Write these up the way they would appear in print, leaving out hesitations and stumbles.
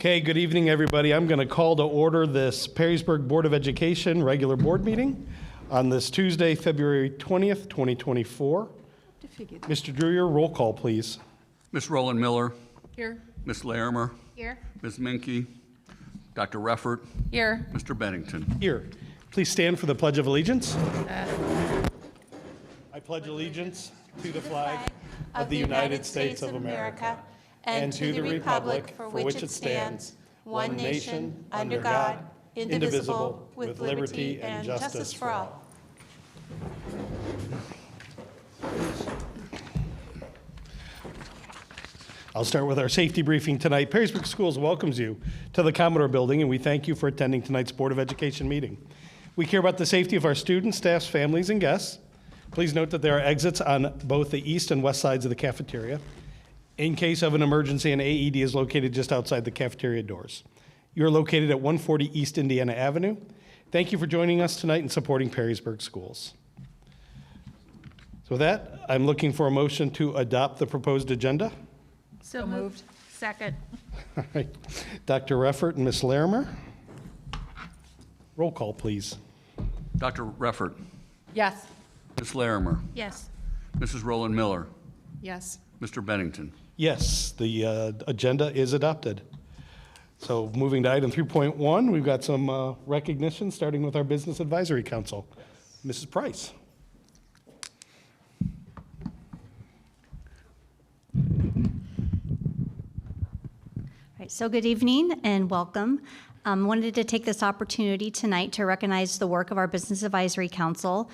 Okay, good evening, everybody. I'm going to call to order this Perrysburg Board of Education regular board meeting on this Tuesday, February 20th, 2024. Mr. Drewer, roll call, please. Ms. Roland Miller. Here. Ms. Larimer. Here. Ms. Minke. Dr. Reffert. Here. Mr. Bennington. Here. Please stand for the Pledge of Allegiance. I pledge allegiance to the flag of the United States of America and to the republic for which it stands, one nation, under God, indivisible, with liberty and justice for all. I'll start with our safety briefing tonight. Perrysburg Schools welcomes you to the Commodore Building, and we thank you for attending tonight's Board of Education meeting. We care about the safety of our students, staffs, families, and guests. Please note that there are exits on both the east and west sides of the cafeteria. In case of an emergency, an AED is located just outside the cafeteria doors. You're located at 140 East Indiana Avenue. Thank you for joining us tonight and supporting Perrysburg Schools. So with that, I'm looking for a motion to adopt the proposed agenda. So moved. Second. All right. Dr. Reffert and Ms. Larimer. Roll call, please. Dr. Reffert. Yes. Ms. Larimer. Yes. Mrs. Roland Miller. Yes. Mr. Bennington. Yes, the agenda is adopted. So moving to item 3.1, we've got some recognition, starting with our Business Advisory Council. Mrs. Price. All right, so good evening and welcome. Wanted to take this opportunity tonight to recognize the work of our Business Advisory Council.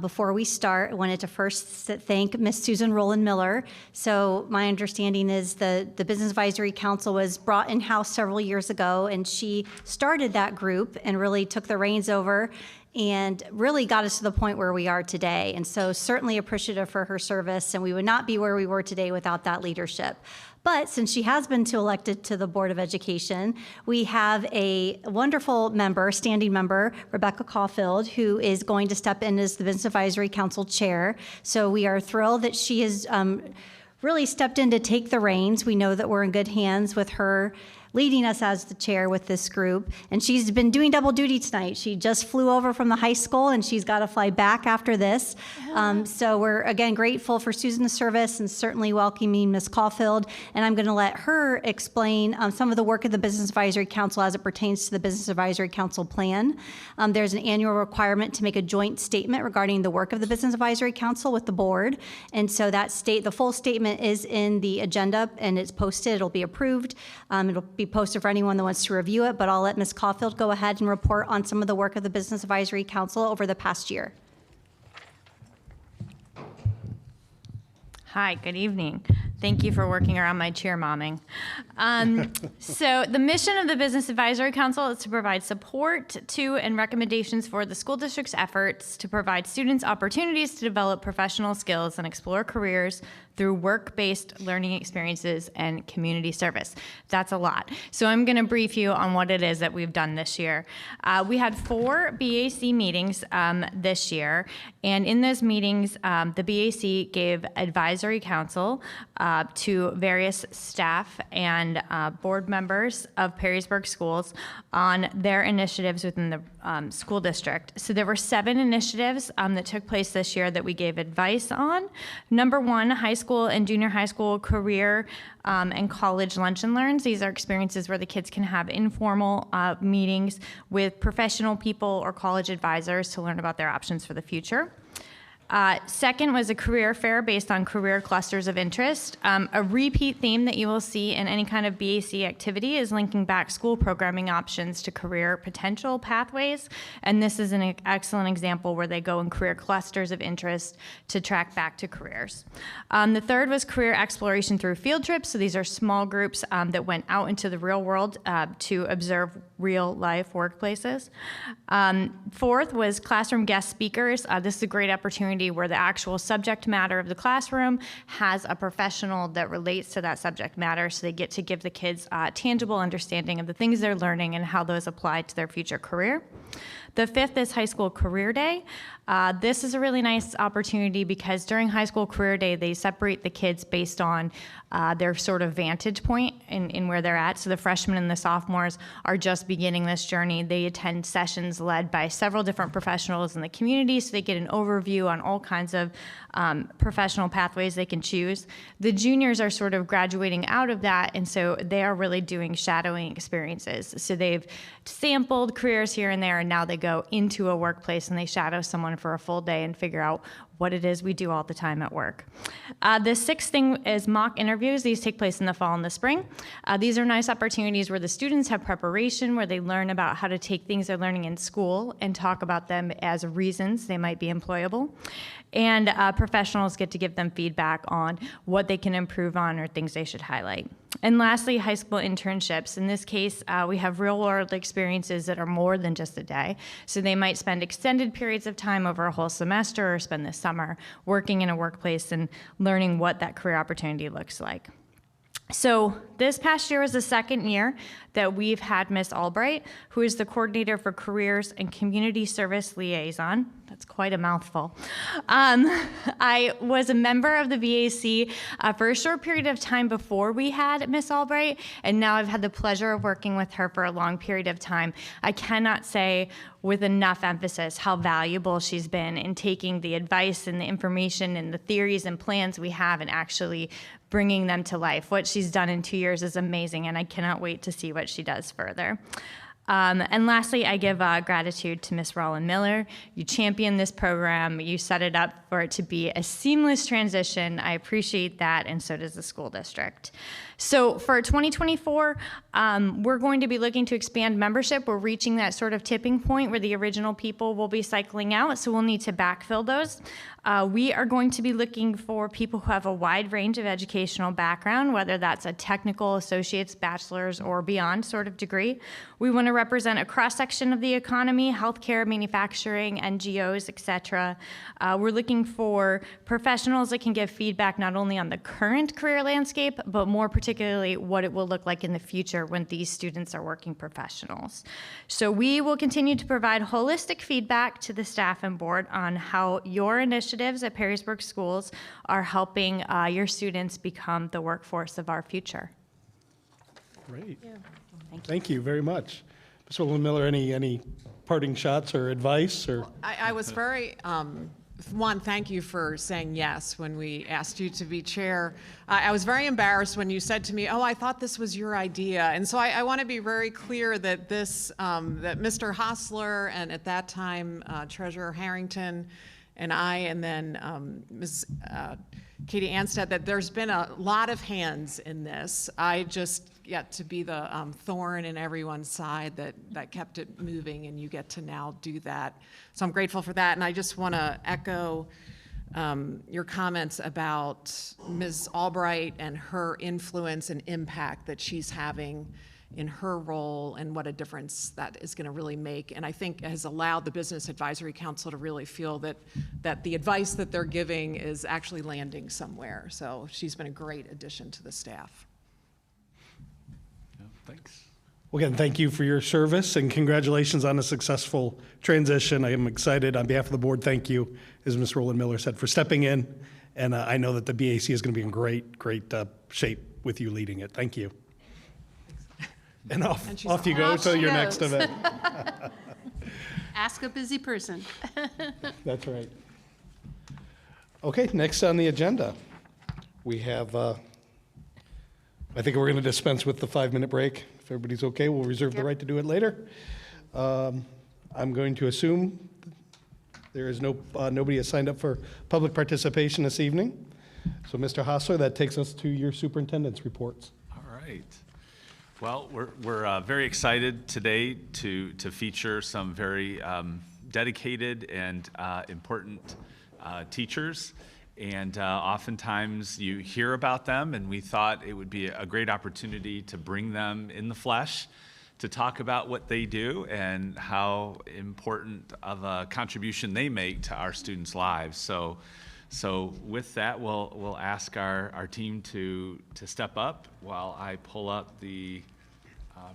Before we start, I wanted to first thank Ms. Susan Roland Miller. So my understanding is the Business Advisory Council was brought in-house several years ago, and she started that group and really took the reins over and really got us to the point where we are today. And so certainly appreciative for her service, and we would not be where we were today without that leadership. But since she has been elected to the Board of Education, we have a wonderful member, standing member, Rebecca Caulfield, who is going to step in as the Business Advisory Council Chair. So we are thrilled that she has really stepped in to take the reins. We know that we're in good hands with her leading us as the chair with this group. And she's been doing double duty tonight. She just flew over from the high school and she's got to fly back after this. So we're, again, grateful for Susan's service and certainly welcoming Ms. Caulfield. And I'm going to let her explain some of the work of the Business Advisory Council as it pertains to the Business Advisory Council plan. There's an annual requirement to make a joint statement regarding the work of the Business Advisory Council with the board. And so that the full statement is in the agenda and it's posted. It'll be approved. It'll be posted for anyone that wants to review it, but I'll let Ms. Caulfield go ahead and report on some of the work of the Business Advisory Council over the past year. Hi, good evening. Thank you for working around my chair momming. So the mission of the Business Advisory Council is to provide support to and recommendations for the school district's efforts to provide students opportunities to develop professional skills and explore careers through work-based learning experiences and community service. That's a lot. So I'm going to brief you on what it is that we've done this year. We had 4 BAC meetings this year, and in those meetings, the BAC gave advisory counsel to various staff and board members of Perrysburg Schools on their initiatives within the school district. So there were 7 initiatives that took place this year that we gave advice on. Number 1, high school and junior high school career and college lunch and learns. These are experiences where the kids can have informal meetings with professional people or college advisors to learn about their options for the future. Second was a career fair based on career clusters of interest. A repeat theme that you will see in any kind of BAC activity is linking back school programming options to career potential pathways. And this is an excellent example where they go in career clusters of interest to track back to careers. The third was career exploration through field trips. So these are small groups that went out into the real world to observe real life workplaces. Fourth was classroom guest speakers. This is a great opportunity where the actual subject matter of the classroom has a professional that relates to that subject matter, so they get to give the kids a tangible understanding of the things they're learning and how those apply to their future career. The 5th is High School Career Day. This is a really nice opportunity because during High School Career Day, they separate the kids based on their sort of vantage point in where they're at. So the freshmen and the sophomores are just beginning this journey. They attend sessions led by several different professionals in the community, so they get an overview on all kinds of professional pathways they can choose. The juniors are sort of graduating out of that, and so they are really doing shadowing experiences. So they've sampled careers here and there, and now they go into a workplace and they shadow someone for a full day and figure out what it is we do all the time at work. The 6th thing is mock interviews. These take place in the fall and the spring. These are nice opportunities where the students have preparation, where they learn about how to take things they're learning in school and talk about them as reasons they might be employable. And professionals get to give them feedback on what they can improve on or things they should highlight. And lastly, high school internships. In this case, we have real-world experiences that are more than just a day. So they might spend extended periods of time over a whole semester or spend the summer working in a workplace and learning what that career opportunity looks like. So this past year was the 2nd year that we've had Miss Albright, who is the coordinator for careers and community service liaison. That's quite a mouthful. I was a member of the VAC for a short period of time before we had Miss Albright, and now I've had the pleasure of working with her for a long period of time. I cannot say with enough emphasis how valuable she's been in taking the advice and the information and the theories and plans we have and actually bringing them to life. What she's done in 2 years is amazing, and I cannot wait to see what she does further. And lastly, I give gratitude to Ms. Roland Miller. You championed this program. You set it up for it to be a seamless transition. I appreciate that, and so does the school district. So for 2024, we're going to be looking to expand membership. We're reaching that sort of tipping point where the original people will be cycling out, so we'll need to backfill those. We are going to be looking for people who have a wide range of educational background, whether that's a technical, associate's, bachelor's, or beyond sort of degree. We want to represent a cross-section of the economy, healthcare, manufacturing, NGOs, et cetera. We're looking for professionals that can give feedback not only on the current career landscape, but more particularly what it will look like in the future when these students are working professionals. So we will continue to provide holistic feedback to the staff and board on how your initiatives at Perrysburg Schools are helping your students become the workforce of our future. Great. Thank you very much. Ms. Roland Miller, any parting shots or advice? Or I was very, one, thank you for saying yes when we asked you to be chair. I was very embarrassed when you said to me, oh, I thought this was your idea. And so I want to be very clear that this, that Mr. Hostler and at that time Treasurer Harrington and I, and then Ms. Katie Anstead, that there's been a lot of hands in this. I just get to be the thorn in everyone's side that kept it moving, and you get to now do that. So I'm grateful for that, and I just want to echo your comments about Ms. Albright and her influence and impact that she's having in her role and what a difference that is going to really make, and I think has allowed the Business Advisory Council to really feel that the advice that they're giving is actually landing somewhere. So she's been a great addition to the staff. Yeah, thanks. Well, again, thank you for your service and congratulations on a successful transition. I am excited on behalf of the board. Thank you, as Ms. Roland Miller said, for stepping in. And I know that the BAC is going to be in great shape with you leading it. Thank you. And off you go to your next event. Ask a busy person. That's right. Okay, next on the agenda, we have, I think we're going to dispense with the 5-minute break. If everybody's okay, we'll reserve the right to do it later. I'm going to assume there is nobody has signed up for public participation this evening. So Mr. Hostler, that takes us to your superintendent's reports. All right. Well, we're very excited today to feature some very dedicated and important teachers. And oftentimes you hear about them, and we thought it would be a great opportunity to bring them in the flesh to talk about what they do and how important of a contribution they make to our students' lives. So with that, we'll ask our team to step up while I pull up the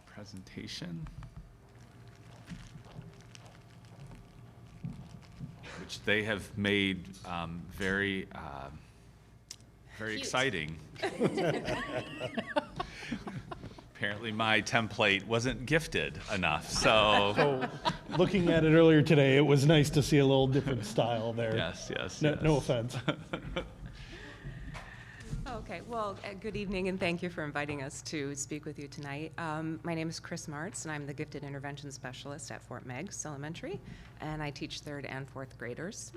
presentation. which they have made very exciting. Apparently my template wasn't gifted enough, so So, looking at it earlier today, it was nice to see a little different style there. yes, yes, No, yes. no offense. Okay, well, good evening, and thank you for inviting us to speak with you tonight. My name is Chris Martz, and I'm the Gifted Intervention Specialist at Fort Meigs Elementary, and I teach 3rd and 4th graders.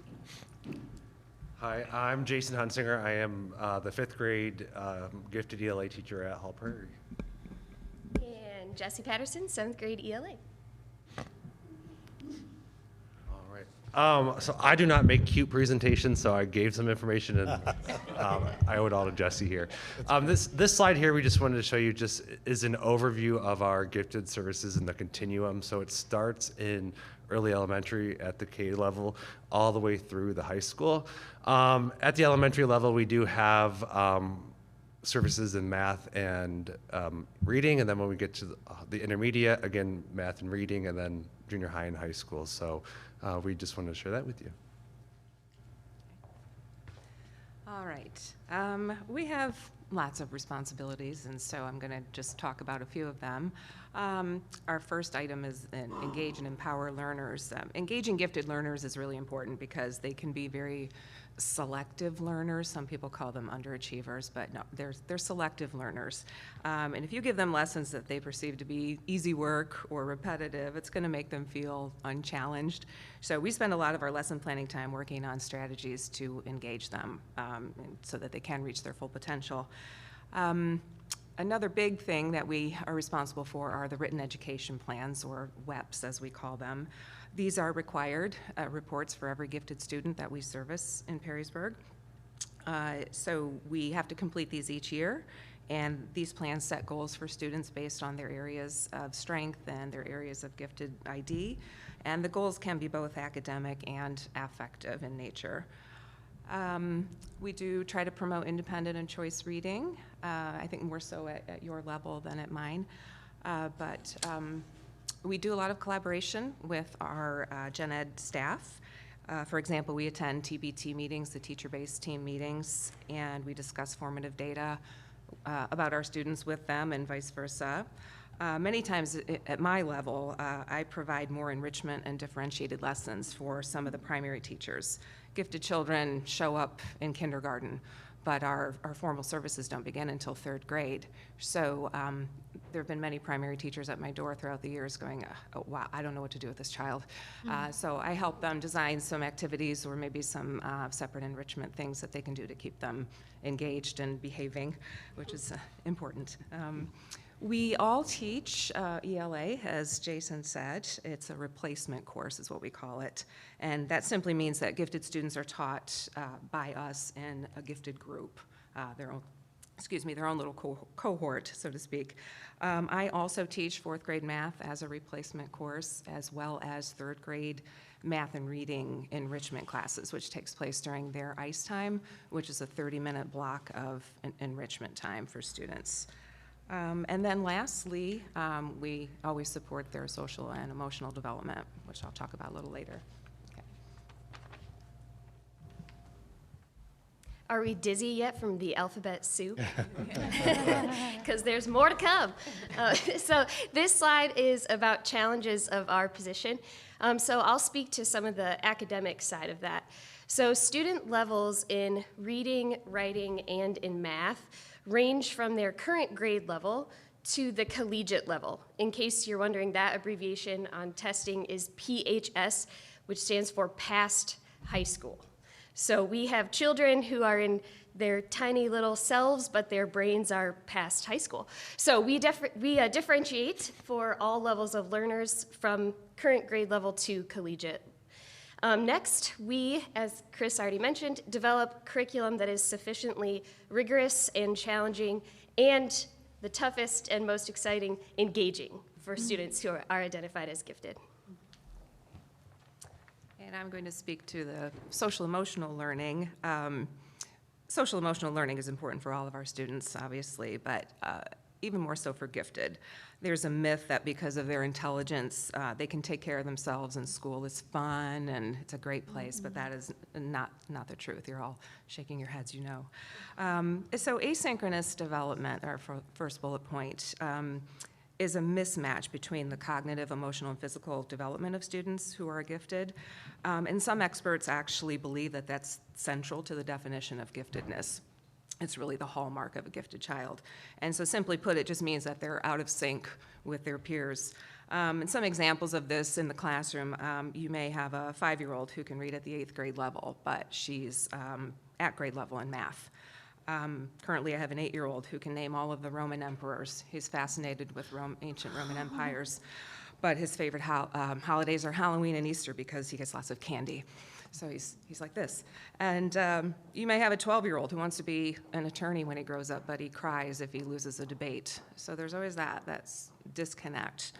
Hi, I'm Jason Hunsinger. I am the 5th grade gifted ELA teacher at Hall Prairie. And Jesse Patterson, 7th grade ELA. All right. So I do not make cute presentations, so I gave some information, and I owe it all to Jesse here. This slide here, we just wanted to show you just is an overview of our gifted services in the continuum. So it starts in early elementary at the K level all the way through the high school. At the elementary level, we do have services in math and reading, and then when we get to the intermediate, again, math and reading, and then junior high and high school. So we just wanted to share that with you. All right. We have lots of responsibilities, and so I'm going to just talk about a few of them. Our first item is engage and empower learners. Engaging gifted learners is really important because they can be very selective learners. Some people call them underachievers, but no, they're selective learners. And if you give them lessons that they perceive to be easy work or repetitive, it's going to make them feel unchallenged. So we spend a lot of our lesson planning time working on strategies to engage them so that they can reach their full potential. Another big thing that we are responsible for are the written education plans, or WEPs as we call them. These are required reports for every gifted student that we service in Perrysburg. So we have to complete these each year, and these plans set goals for students based on their areas of strength and their areas of gifted ID, and the goals can be both academic and affective in nature. We do try to promote independent and choice reading, I think more so at your level than at mine, but we do a lot of collaboration with our Gen Ed staff. For example, we attend TBT meetings, the teacher-based team meetings, and we discuss formative data about our students with them and vice versa. Many times at my level, I provide more enrichment and differentiated lessons for some of the primary teachers. Gifted children show up in kindergarten, but our formal services don't begin until 3rd grade. So there have been many primary teachers at my door throughout the years going, oh, wow, I don't know what to do with this child. So I help them design some activities or maybe some separate enrichment things that they can do to keep them engaged and behaving, which is important. We all teach ELA, as Jason said. It's a replacement course is what we call it. And that simply means that gifted students are taught by us in a gifted group, their own little cohort, so to speak. I also teach 4th grade math as a replacement course, as well as 3rd grade math and reading enrichment classes, which takes place during their ICE time, which is a 30-minute block of enrichment time for students. And then lastly, we always support their social and emotional development, which I'll talk about a little later. Okay. Are we dizzy yet from the alphabet soup? Because there's more to come. So this slide is about challenges of our position. So I'll speak to some of the academic side of that. So student levels in reading, writing, and in math range from their current grade level to the collegiate level. In case you're wondering, that abbreviation on testing is PHS, which stands for past high school. So we have children who are in their tiny little selves, but their brains are past high school. So we differentiate for all levels of learners from current grade level to collegiate. Next, we, as Chris already mentioned, develop curriculum that is sufficiently rigorous and challenging, and the toughest and most exciting, engaging for students who are identified as gifted. And I'm going to speak to the social emotional learning. Social emotional learning is important for all of our students, obviously, but even more so for gifted. There's a myth that because of their intelligence, they can take care of themselves and school is fun and it's a great place, but that is not the truth. You're all shaking your heads, you know. So asynchronous development, our first bullet point, is a mismatch between the cognitive, emotional, and physical development of students who are gifted. And some experts actually believe that that's central to the definition of giftedness. It's really the hallmark of a gifted child. And so simply put, it just means that they're out of sync with their peers. And some examples of this in the classroom, you may have a 5-year-old who can read at the 8th grade level, but she's at grade level in math. Currently, I have an 8-year-old who can name all of the Roman emperors. He's fascinated with ancient Roman empires, but his favorite holidays are Halloween and Easter because he gets lots of candy. So he's like this. And you may have a 12-year-old who wants to be an attorney when he grows up, but he cries if he loses a debate. So there's always that's disconnect.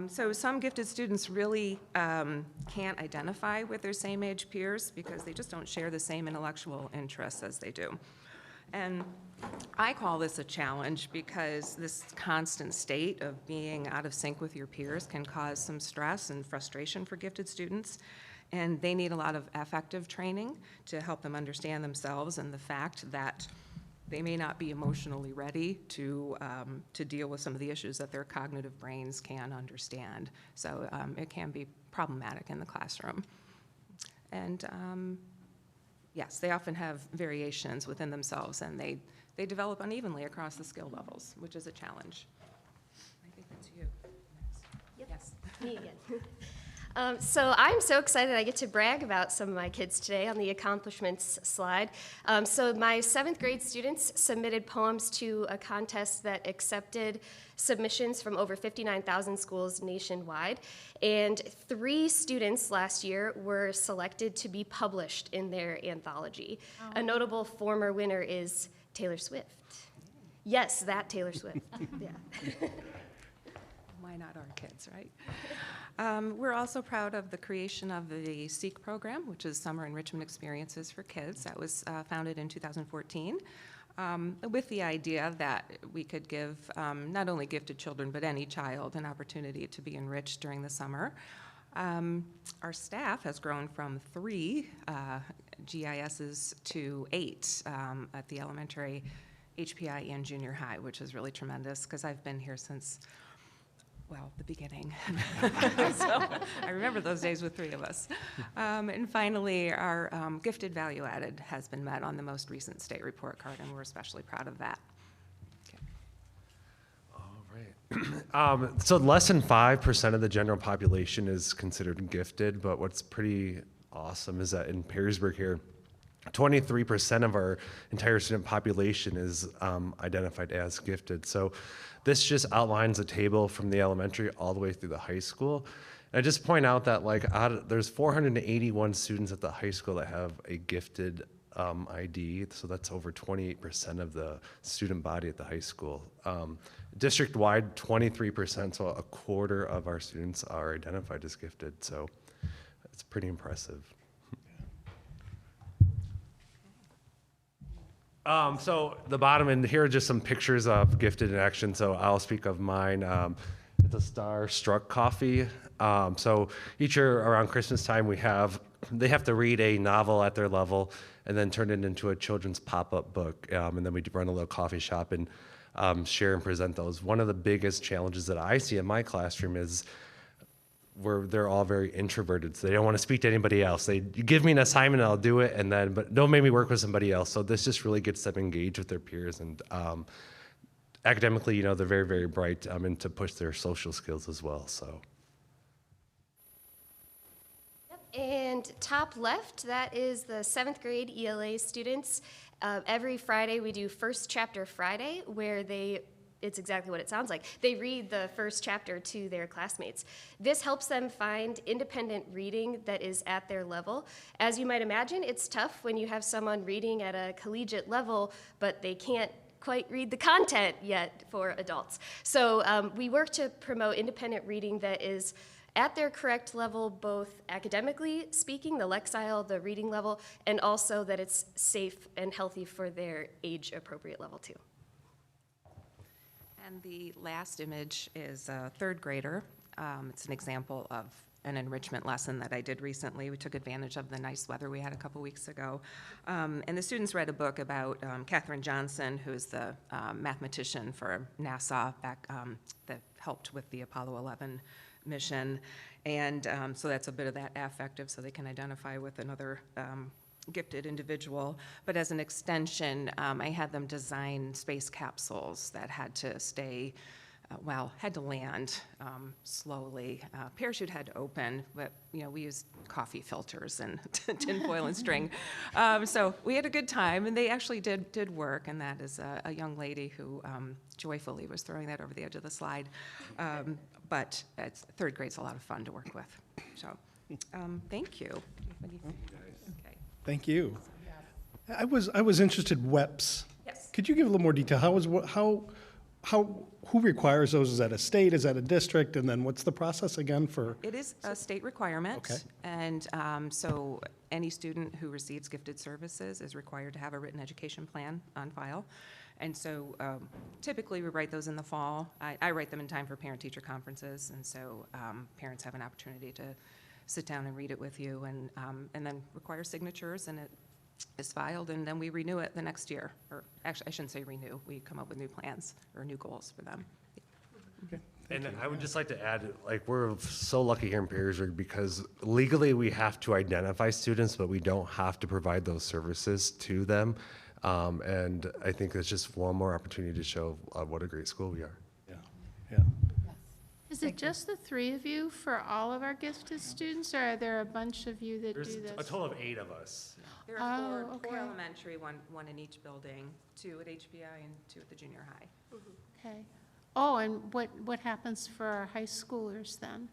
So some gifted students really can't identify with their same age peers because they just don't share the same intellectual interests as they do. And I call this a challenge because this constant state of being out of sync with your peers can cause some stress and frustration for gifted students. And they need a lot of affective training to help them understand themselves and the fact that they may not be emotionally ready to deal with some of the issues that their cognitive brains can understand. So it can be problematic in the classroom. And yes, they often have variations within themselves, and they develop unevenly across the skill levels, which is a challenge. I think that's you. Yep. Yes. Me again. So I'm so excited I get to brag about some of my kids today on the accomplishments slide. So my 7th grade students submitted poems to a contest that accepted submissions from over 59,000 schools nationwide. And 3 students last year were selected to be published in their anthology. Oh. A notable former winner is Taylor Swift. Yes, that Taylor Swift. Yeah. Why not our kids, right? We're also proud of the creation of the SEEK program, which is Summer Enrichment Experiences for Kids. That was founded in 2014 with the idea that we could give not only gifted children, but any child an opportunity to be enriched during the summer. Our staff has grown from 3 GISs to 8 at the elementary, HPI, and junior high, which is really tremendous because I've been here since the beginning. So I remember those days with 3 of us. And finally, our gifted value added has been met on the most recent state report card, and we're especially proud of that. Okay. All right. So less than 5% of the general population is considered gifted, but what's pretty awesome is that in Perrysburg here, 23% of our entire student population is identified as gifted. So this just outlines a table from the elementary all the way through the high school. And I just point out that there's 481 students at the high school that have a gifted ID. So that's over 28% of the student body at the high school. District-wide, 23%, so a quarter of our students are identified as gifted. So it's pretty impressive. So the bottom, and here are just some pictures of gifted in action. So I'll speak of mine. It's a Star-Struck coffee. So each year around Christmas time, they have to read a novel at their level and then turn it into a children's pop-up book. And then we run a little coffee shop and share and present those. One of the biggest challenges that I see in my classroom is they're all very introverted, so they don't want to speak to anybody else. You give me an assignment, I'll do it, but don't make me work with somebody else. So this just really gets them engaged with their peers, and academically, they're very, very bright, and to push their social skills as well. So. And top left, that is the 7th grade ELA students. Every Friday we do First Chapter Friday, where it's exactly what it sounds like. They read the first chapter to their classmates. This helps them find independent reading that is at their level. As you might imagine, it's tough when you have someone reading at a collegiate level, but they can't quite read the content yet for adults. So we work to promote independent reading that is at their correct level, both academically speaking, the Lexile, the reading level, and also that it's safe and healthy for their age-appropriate level too. And the last image is a third grader. It's an example of an enrichment lesson that I did recently. We took advantage of the nice weather we had a couple weeks ago. And the students read a book about Katherine Johnson, who's the mathematician for NASA back that helped with the Apollo 11 mission. And so that's a bit of that affective, so they can identify with another gifted individual. But as an extension, I had them design space capsules that had to stay, had to land slowly. Parachute had to open, but we used coffee filters and tinfoil and string. So we had a good time, and they actually did work. And that is a young lady who joyfully was throwing that over the edge of the slide. But third grade's a lot of fun to work with. So thank you. What do you think? Okay. Thank you. I was interested, WEPs. Yes. Could you give a little more detail? Who requires those? Is that a state? Is that a district? And then what's the process again for? It is a state requirement. Okay. And so any student who receives gifted services is required to have a written education plan on file. And so typically we write those in the fall. I write them in time for parent-teacher conferences, and so parents have an opportunity to sit down and read it with you, and then require signatures, and it is filed, and then we renew it the next year. Or actually, I shouldn't say renew. We come up with new plans or new goals for them. And I would just like to add, we're so lucky here in Perrysburg because legally we have to identify students, but we don't have to provide those services to them. And I think it's just one more opportunity to show what a great school we are. Yeah, yeah. Is it just the three of you for all of our gifted students, or are there a bunch of you that There's do this? a total of 8 of us. There are Oh, four okay. elementary, one in each building, 2 at HBI and 2 at the junior high. Okay. Oh, and what happens for our high schoolers then?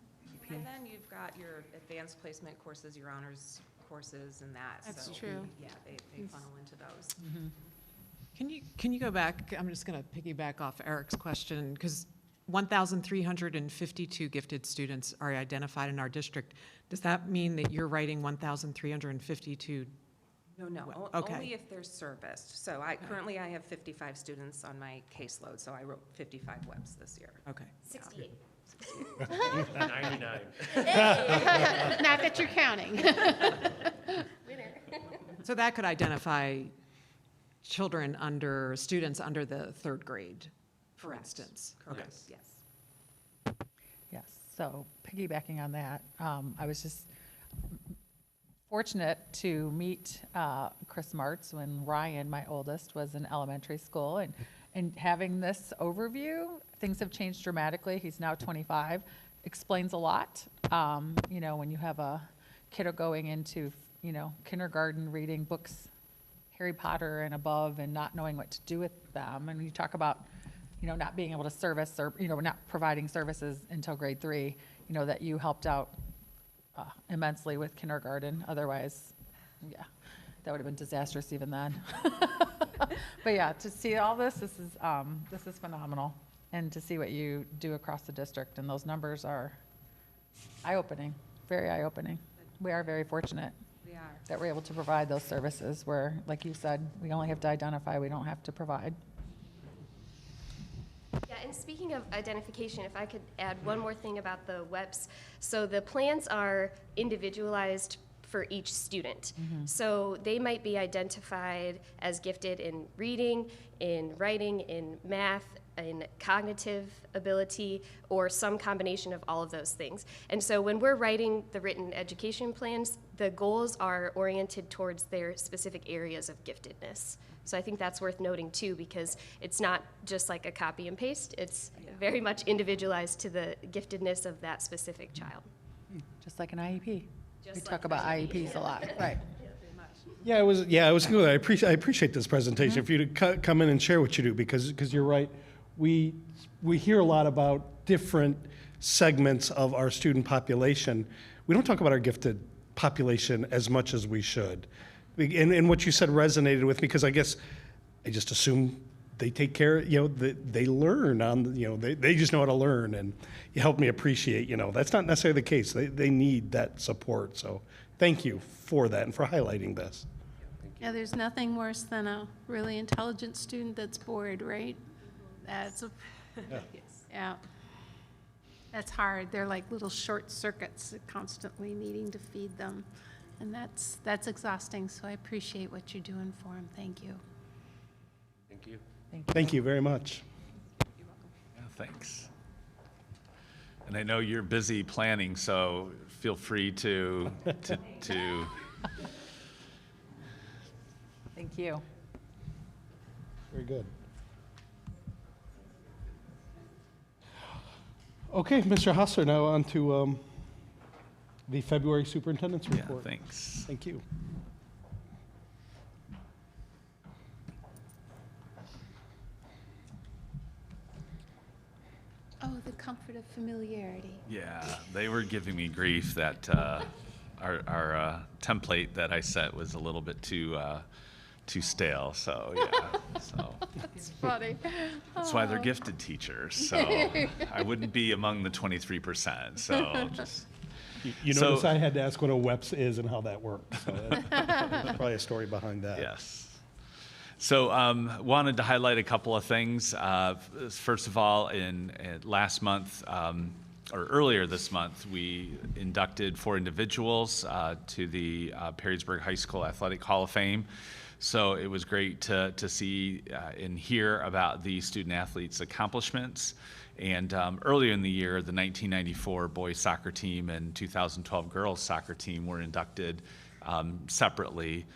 And then you've got your advanced placement courses, your honors courses, and that. That's so, true. Yeah, they funnel into those. Can you go back? I'm just going to piggyback off Eric's question, because 1,352 gifted students are identified in our district. Does that mean that you're writing 1,352? No, Okay. only if they're serviced. So currently I have 55 students on my caseload, so I wrote 55 webs this year. Okay. 68. 99. Not that you're counting. So that could identify students under the third grade, for Correct. instance. Correct, Okay. yes. Yes, so piggybacking on that, I was just fortunate to meet Chris Martz when Ryan, my oldest, was in elementary school. And having this overview, things have changed dramatically. He's now 25, explains a lot. When you have a kiddo going into, kindergarten, reading books, Harry Potter and above, and not knowing what to do with them. And you talk about not being able to service or, not providing services until grade 3, that you helped out immensely with kindergarten. Otherwise, yeah, that would have been disastrous even then. But yeah, to see all this is phenomenal. And to see what you do across the district, and those numbers are eye-opening, very eye-opening. We are very fortunate We are. that we're able to provide those services where, like you said, we only have to identify, we don't have to provide. Yeah, and speaking of identification, if I could add one more thing about the WEPs. So the plans are individualized for each student. So they might be identified as gifted in reading, in writing, in math, in cognitive ability, or some combination of all of those things. And so when we're writing the written education plans, the goals are oriented towards their specific areas of giftedness. So I think that's worth noting too, because it's not just like a copy and paste, it's very much individualized to the giftedness of that specific child. Just like an IEP. We Just talk like about an IEP. IEPs a lot, right? I was good. I appreciate this presentation for you to come in and share what you do, because you're right. We hear a lot about different segments of our student population. We don't talk about our gifted population as much as we should. And what you said resonated with me, because I guess I just assume they take care, they learn on, they just know how to learn, and you helped me appreciate, that's not necessarily the case. They need that support. So thank you for that and for highlighting this. Yeah, there's nothing worse than a really intelligent student that's bored, right? That's Yeah. That's hard. They're like little short circuits, constantly needing to feed them. And that's exhausting, so I appreciate what you're doing for them. Thank you. Thank you. Thank you very much. Yeah, thanks. And I know you're busy planning, so feel free to Thank you. Very good. Okay, Mr. Hostler, now on to the February superintendent's yeah, report. thanks. Thank you. Oh, the comfort of familiarity. Yeah, they were giving me grief that our template that I set was a little bit too stale. So yeah, so It's funny. that's why they're gifted teachers. So I wouldn't be among the 23%. So just You So- notice I had to ask what a WEPS is and how that works. So there's probably a story behind that. yes. So wanted to highlight a couple of things. First of all, in last month, or earlier this month, we inducted 4 individuals to the Perrysburg High School Athletic Hall of Fame. So it was great to see and hear about the student athletes' accomplishments. And earlier in the year, the 1994 boys soccer team and 2012 girls soccer team were inducted separately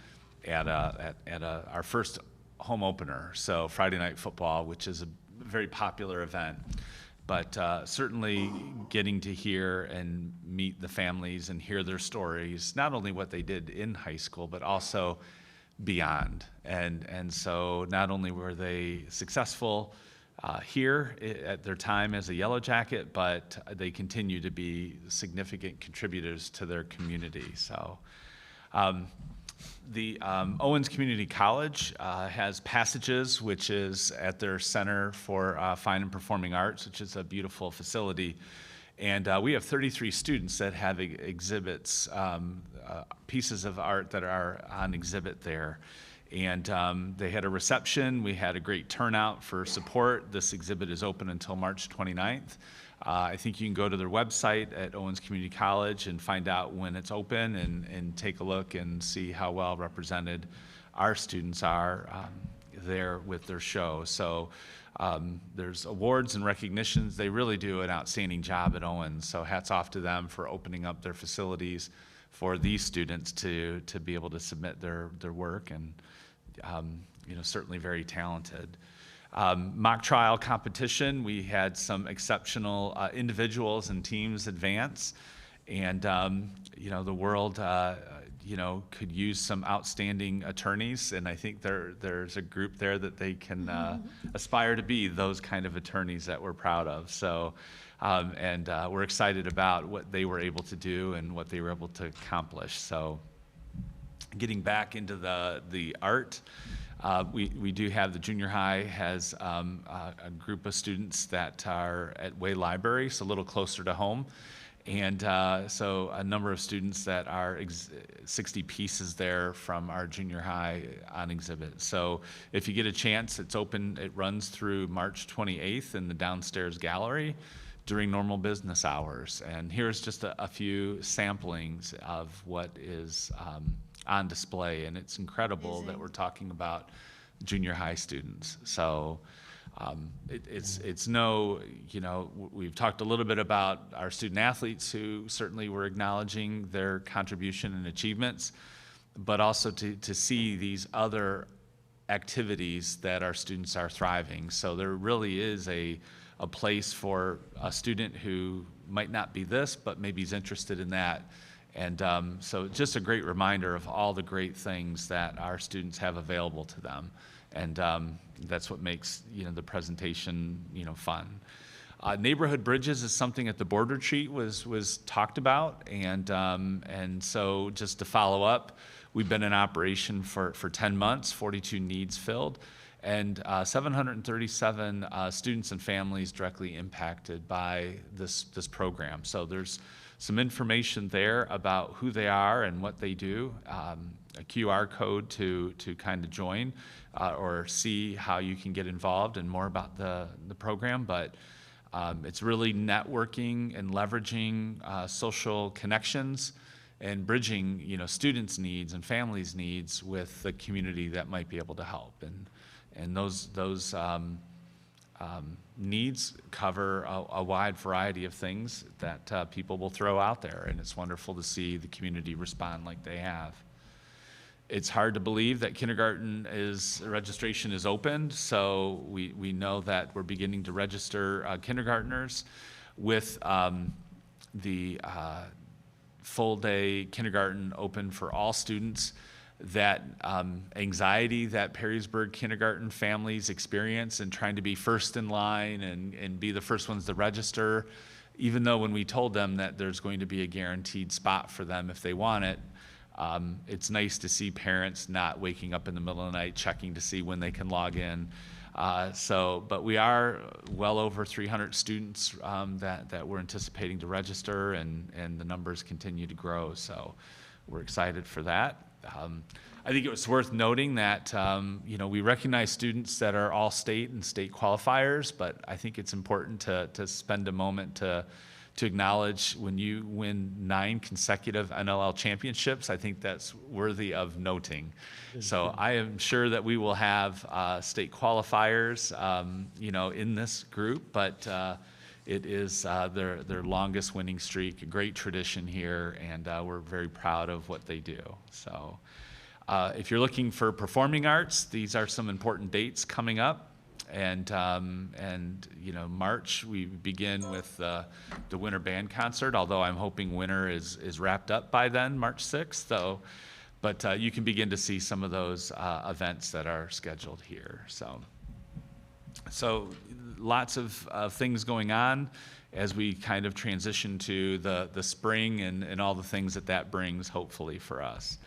at our first home opener. So Friday Night Football, which is a very popular event. But certainly getting to hear and meet the families and hear their stories, not only what they did in high school, but also beyond. And so not only were they successful here at their time as a Yellow Jacket, but they continue to be significant contributors to their community. So the Owens Community College has Passages, which is at their Center for Fine and Performing Arts, which is a beautiful facility. And we have 33 students that have exhibits, pieces of art that are on exhibit there. And they had a reception. We had a great turnout for support. This exhibit is open until March 29th. I think you can go to their website at Owens Community College and find out when it's open and take a look and see how well represented our students are there with their show. So there's awards and recognitions. They really do an outstanding job at Owens. So hats off to them for opening up their facilities for these students to be able to submit their work, and certainly very talented. Mock trial competition, we had some exceptional individuals and teams advance, and the world could use some outstanding attorneys, and I think there's a group there that they can aspire to be those kind of attorneys that we're proud of. So we're excited about what they were able to do and what they were able to accomplish. So getting back into the art, we do have the junior high has a group of students that are at Way Library, so a little closer to home. And so a number of students that are 60 pieces there from our junior high on exhibit. So if you get a chance, it's open, it runs through March 28th in the downstairs gallery during normal business hours. And here's just a few samplings of what is on display, and it's incredible that we're talking about junior high students. So it's no, we've talked a little bit about our student athletes who certainly were acknowledging their contribution and achievements, but also to see these other activities that our students are thriving. So there really is a place for a student who might not be this, but maybe is interested in that. And so just a great reminder of all the great things that our students have available to them. And that's what makes, the presentation, fun. Neighborhood bridges is something at the board retreat was talked about. And so just to follow up, we've been in operation for 10 months, 42 needs filled, and 737 students and families directly impacted by this program. So there's some information there about who they are and what they do. a QR code to kind of join or see how you can get involved and more about the program. But it's really networking and leveraging social connections and bridging, students' needs and families' needs with the community that might be able to help. And those needs cover a wide variety of things that people will throw out there, and it's wonderful to see the community respond like they have. It's hard to believe that kindergarten registration is opened, so we know that we're beginning to register kindergartners with the full-day kindergarten open for all students. That anxiety that Perrysburg kindergarten families experience and trying to be first in line and be the first ones to register, even though when we told them that there's going to be a guaranteed spot for them if they want it, it's nice to see parents not waking up in the middle of the night checking to see when they can log in. But we are well over 300 students that we're anticipating to register, and the numbers continue to grow, so we're excited for that. I think it was worth noting that we recognize students that are all state and state qualifiers, but I think it's important to spend a moment to acknowledge when you win 9 consecutive NLL championships. I think that's worthy of noting. So I am sure that we will have state qualifiers in this group, but it is their longest winning streak, a great tradition here, and we're very proud of what they do. So if you're looking for performing arts, these are some important dates coming up. And March, we begin with the Winter Band Concert, although I'm hoping winter is wrapped up by then, March 6th, though. But you can begin to see some of those events that are scheduled here. So lots of things going on as we kind of transition to the spring and all the things that brings, hopefully, for us.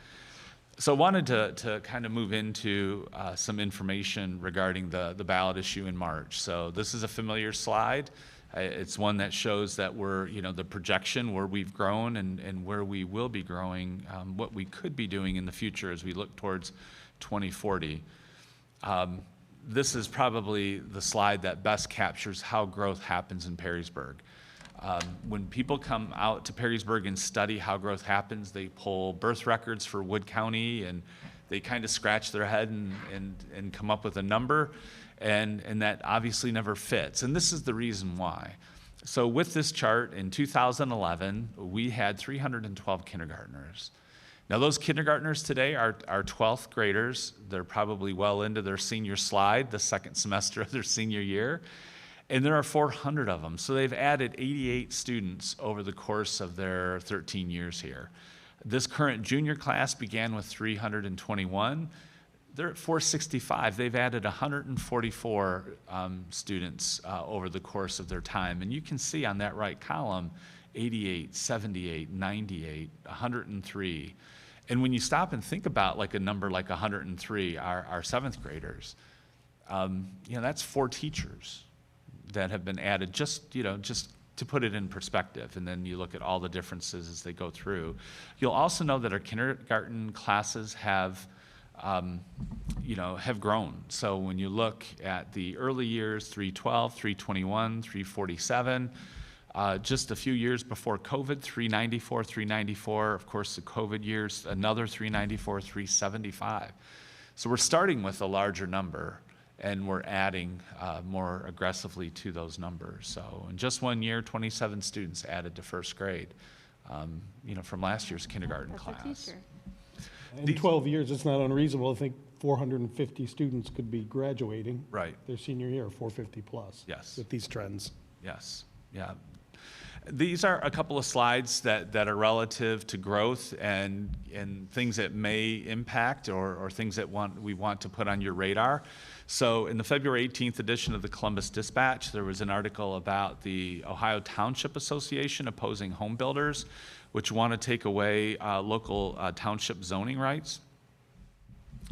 So I wanted to kind of move into some information regarding the ballot issue in March. So this is a familiar slide. It's one that shows that we're, the projection where we've grown and where we will be growing, what we could be doing in the future as we look towards 2040. This is probably the slide that best captures how growth happens in Perrysburg. When people come out to Perrysburg and study how growth happens, they pull birth records for Wood County and they kind of scratch their head and come up with a number, and that obviously never fits. And this is the reason why. So with this chart, in 2011, we had 312 kindergartners. Now those kindergartners today are 12th graders. They're probably well into their senior slide, the second semester of their senior year. And there are 400 of them. So they've added 88 students over the course of their 13 years here. This current junior class began with 321. They're at 465. They've added 144 students over the course of their time. And you can see on that right column, 88, 78, 98, 103. And when you stop and think about like a number like 103, our 7th graders, that's 4 teachers that have been added just to put it in perspective. And then you look at all the differences as they go through. You'll also know that our kindergarten classes have grown. So when you look at the early years, 312, 321, 347, just a few years before COVID, 394, 394. Of course, the COVID years, another 394, 375. So we're starting with a larger number, and we're adding more aggressively to those numbers. So in just 1 year, 27 students added to first grade, from last year's kindergarten class. In 12 years, it's not unreasonable to think 450 students could be graduating their senior year, 450 plus. Yes. With these trends. Yes, yeah. These are a couple of slides that are relative to growth and things that may impact or things that we want to put on your radar. So in the February 18th edition of the Columbus Dispatch, there was an article about the Ohio Township Association opposing home builders, which want to take away local township zoning rights.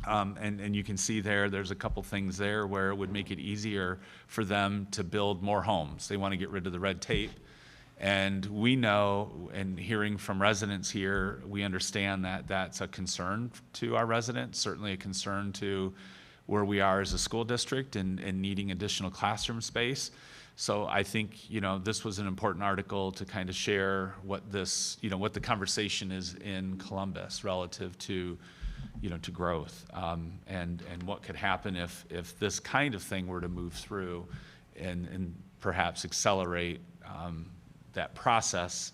And you can see there's a couple things there where it would make it easier for them to build more homes. They want to get rid of the red tape And we know, and hearing from residents here, we understand that that's a concern to our residents, certainly a concern to where we are as a school district and needing additional classroom space. So I think, this was an important article to kind of share what this, what the conversation is in Columbus relative to, to growth, and what could happen if this kind of thing were to move through and perhaps accelerate that process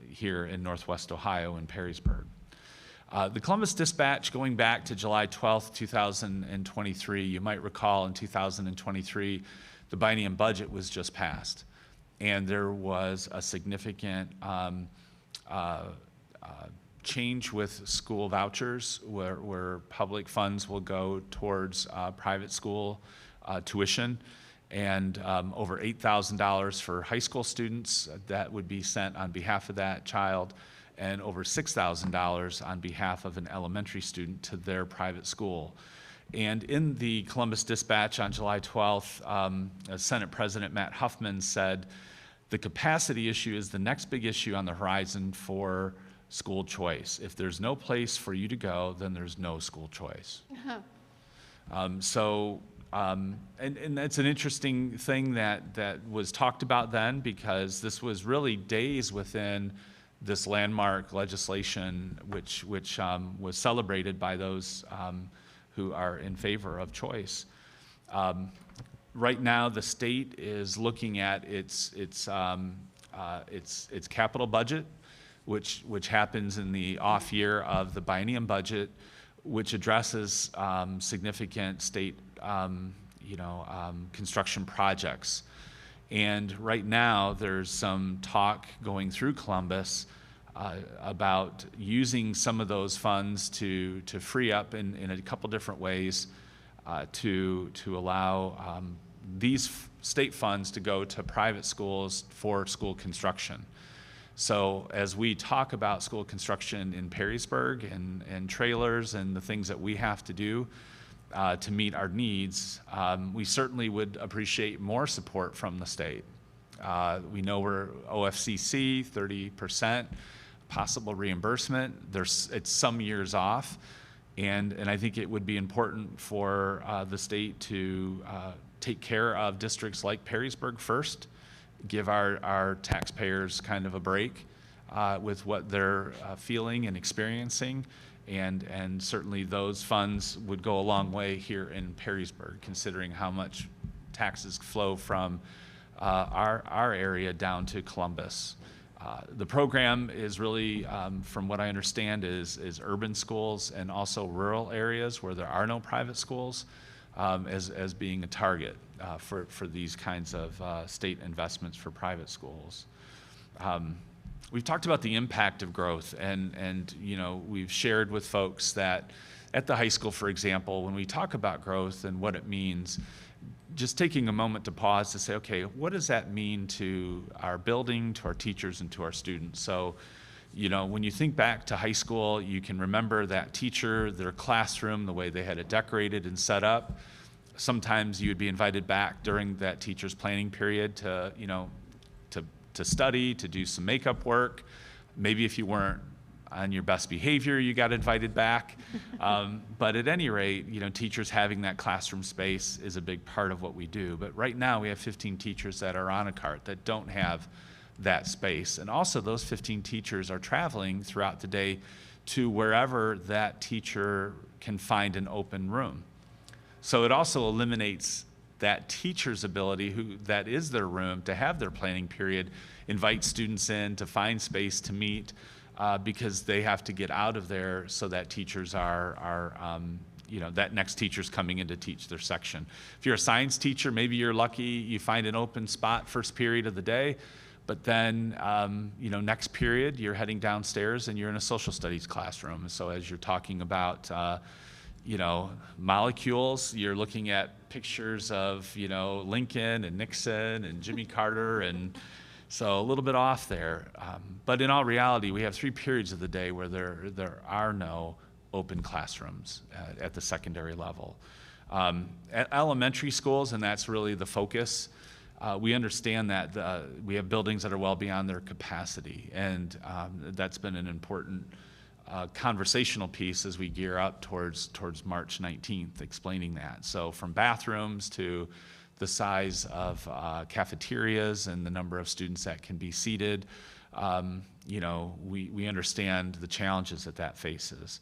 here in Northwest Ohio in Perrysburg. The Columbus Dispatch, going back to July 12th, 2023, you might recall in 2023, the biennium budget was just passed. And there was a significant change with school vouchers where public funds will go towards private school tuition. And over $8,000 for high school students that would be sent on behalf of that child, and over $6,000 on behalf of an elementary student to their private school. And in the Columbus Dispatch on July 12th, Senate President Matt Huffman said, the capacity issue is the next big issue on the horizon for school choice. If there's no place for you to go, then there's no school choice. And that's an interesting thing that was talked about then, because this was really days within this landmark legislation, which was celebrated by those who are in favor of choice. Right now, the state is looking at its capital budget, which happens in the off year of the biennium budget, which addresses significant state construction projects. And right now, there's some talk going through Columbus about using some of those funds to free up in a couple different ways to allow these state funds to go to private schools for school construction. So as we talk about school construction in Perrysburg and trailers and the things that we have to do to meet our needs, we certainly would appreciate more support from the state. We know we're OFCC, 30%, possible reimbursement. It's some years off, and I think it would be important for the state to take care of districts like Perrysburg first, give our taxpayers kind of a break with what they're feeling and experiencing. And certainly those funds would go a long way here in Perrysburg, considering how much taxes flow from our area down to Columbus. The program is really, from what I understand, is urban schools and also rural areas where there are no private schools as being a target for these kinds of state investments for private schools. We've talked about the impact of growth, and we've shared with folks that at the high school, for example, when we talk about growth and what it means, just taking a moment to pause to say, okay, what does that mean to our building, to our teachers, and to our students? So, when you think back to high school, you can remember that teacher, their classroom, the way they had it decorated and set up. Sometimes you would be invited back during that teacher's planning period to study, to do some makeup work. Maybe if you weren't on your best behavior, you got invited back. But at any rate, teachers having that classroom space is a big part of what we do. But right now we have 15 teachers that are on a cart that don't have that space. And also those 15 teachers are traveling throughout the day to wherever that teacher can find an open room. So it also eliminates that teacher's ability, that is their room, to have their planning period, invite students in to find space to meet, because they have to get out of there so that teachers that next teacher's coming in to teach their section. If you're a science teacher, maybe you're lucky, you find an open spot first period of the day, but then, next period, you're heading downstairs and you're in a social studies classroom. So as you're talking about, molecules, you're looking at pictures of, Lincoln and Nixon and Jimmy Carter, and so a little bit off there. But in all reality, we have 3 periods of the day where there are no open classrooms at the secondary level. At elementary schools, and that's really the focus, we understand that we have buildings that are well beyond their capacity, and that's been an important conversational piece as we gear up towards March 19th, explaining that. So from bathrooms to the size of cafeterias and the number of students that can be seated, we understand the challenges that faces.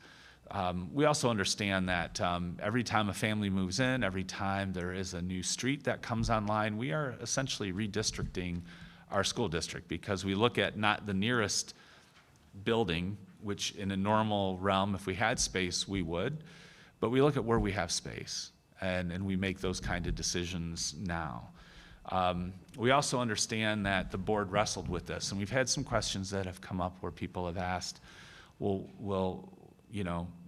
We also understand that every time a family moves in, every time there is a new street that comes online, we are essentially redistricting our school district, because we look at not the nearest building, which in a normal realm, if we had space, we would, but we look at where we have space, and we make those kind of decisions now. We also understand that the board wrestled with this, and we've had some questions that have come up where people have asked, well,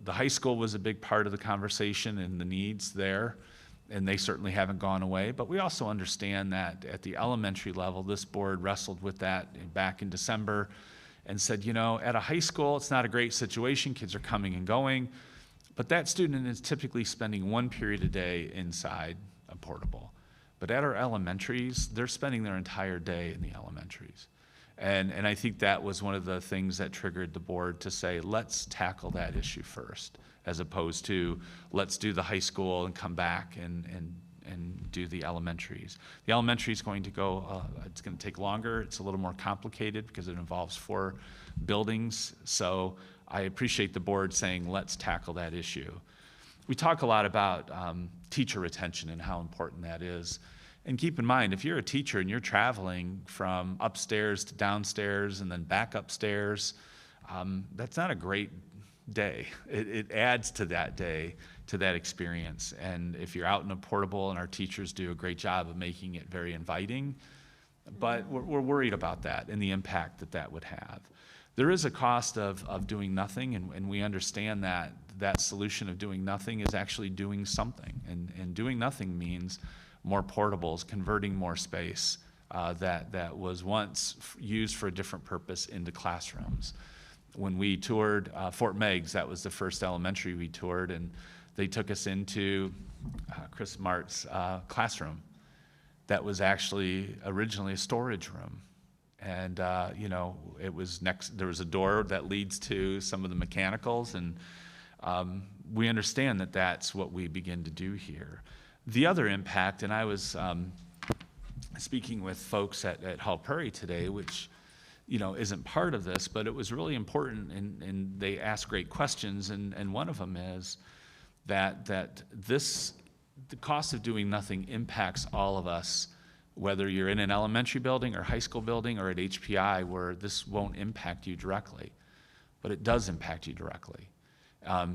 the high school was a big part of the conversation and the needs there, and they certainly haven't gone away. But we also understand that at the elementary level, this board wrestled with that back in December and said, at a high school, it's not a great situation. Kids are coming and going, but that student is typically spending 1 period a day inside a portable. But at our elementaries, they're spending their entire day in the elementaries. And I think that was one of the things that triggered the board to say, let's tackle that issue first, as opposed to let's do the high school and come back and do the elementaries. The elementary is going to go, it's going to take longer. It's a little more complicated because it involves 4 buildings. So I appreciate the board saying, let's tackle that issue. We talk a lot about teacher retention and how important that is. And keep in mind, if you're a teacher and you're traveling from upstairs to downstairs and then back upstairs, that's not a great day. It adds to that day, to that experience. And if you're out in a portable, and our teachers do a great job of making it very inviting, but we're worried about that and the impact that would have. There is a cost of doing nothing, and we understand that that solution of doing nothing is actually doing something. And doing nothing means more portables, converting more space that was once used for a different purpose into classrooms. When we toured Fort Meigs, that was the first elementary we toured, and they took us into Chris Mart's classroom that was actually originally a storage room. And it was there was a door that leads to some of the mechanicals, and we understand that that's what we begin to do here. The other impact, and I was speaking with folks at Hall Prairie today, which isn't part of this, but it was really important, and they asked great questions, and one of them is that the cost of doing nothing impacts all of us, whether you're in an elementary building or high school building or at HPI, where this won't impact you directly, but it does impact you directly.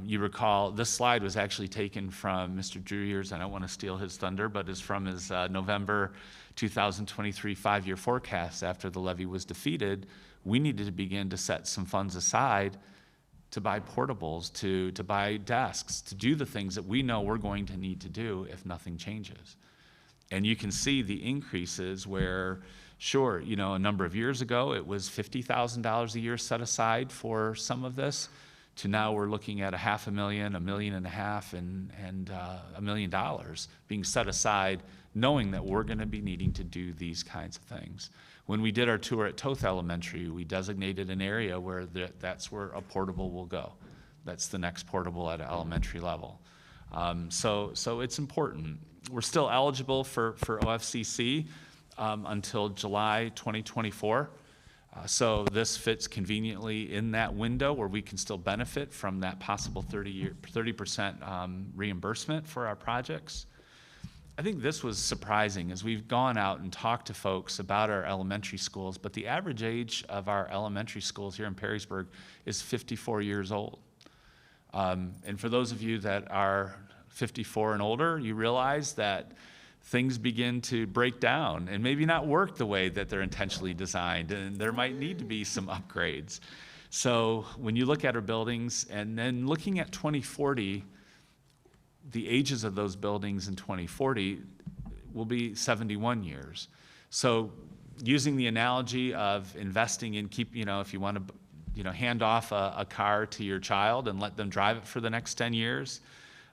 You recall, this slide was actually taken from Mr. Drewier's, I don't want to steal his thunder, but is from his November 2023 5-year forecast. After the levy was defeated, we needed to begin to set some funds aside to buy portables, to buy desks, to do the things that we know we're going to need to do if nothing changes. And you can see the increases where, sure, a number of years ago, it was $50,000 a year set aside for some of this, to now we're looking at $500,000, $1.5 million, and $1 million being set aside, knowing that we're going to be needing to do these kinds of things. When we did our tour at Toth Elementary, we designated an area where that's where a portable will go. That's the next portable at an elementary level. So it's important. We're still eligible for OFCC until July 2024. So this fits conveniently in that window where we can still benefit from that possible 30% reimbursement for our projects. I think this was surprising as we've gone out and talked to folks about our elementary schools, but the average age of our elementary schools here in Perrysburg is 54 years old. And for those of you that are 54 and older, you realize that things begin to break down and maybe not work the way that they're intentionally designed, and there might need to be some upgrades. So when you look at our buildings, and then looking at 2040, the ages of those buildings in 2040 will be 71 years. So using the analogy of investing in if you want to hand off a car to your child and let them drive it for the next 10 years,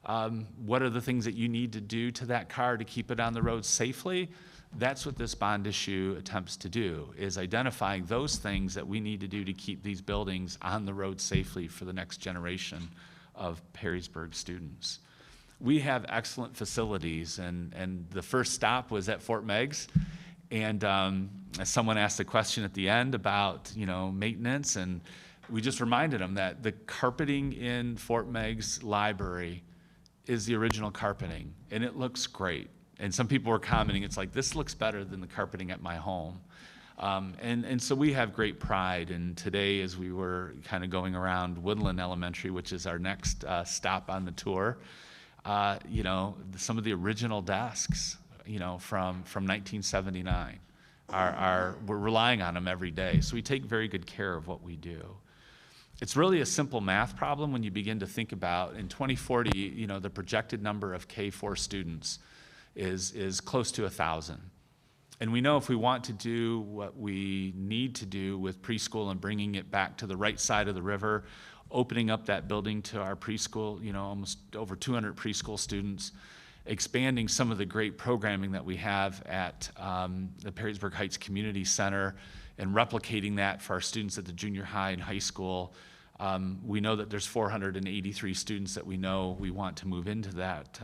what are the things that you need to do to that car to keep it on the road safely? That's what this bond issue attempts to do, is identifying those things that we need to do to keep these buildings on the road safely for the next generation of Perrysburg students. We have excellent facilities, and the first stop was at Fort Meigs. And someone asked a question at the end about, maintenance, and we just reminded them that the carpeting in Fort Meigs Library is the original carpeting, and it looks great. And some people were commenting, it's like, this looks better than the carpeting at my home. And so we have great pride. And today, as we were kind of going around Woodland Elementary, which is our next stop on the tour, some of the original desks, from 1979 we're relying on them every day. So we take very good care of what we do. It's really a simple math problem when you begin to think about, in 2040, the projected number of K-4 students is close to 1,000. And we know if we want to do what we need to do with preschool and bringing it back to the right side of the river, opening up that building to our preschool, almost over 200 preschool students, expanding some of the great programming that we have at the Perrysburg Heights Community Center, and replicating that for our students at the junior high and high school. We know that there's 483 students that we know we want to move into that,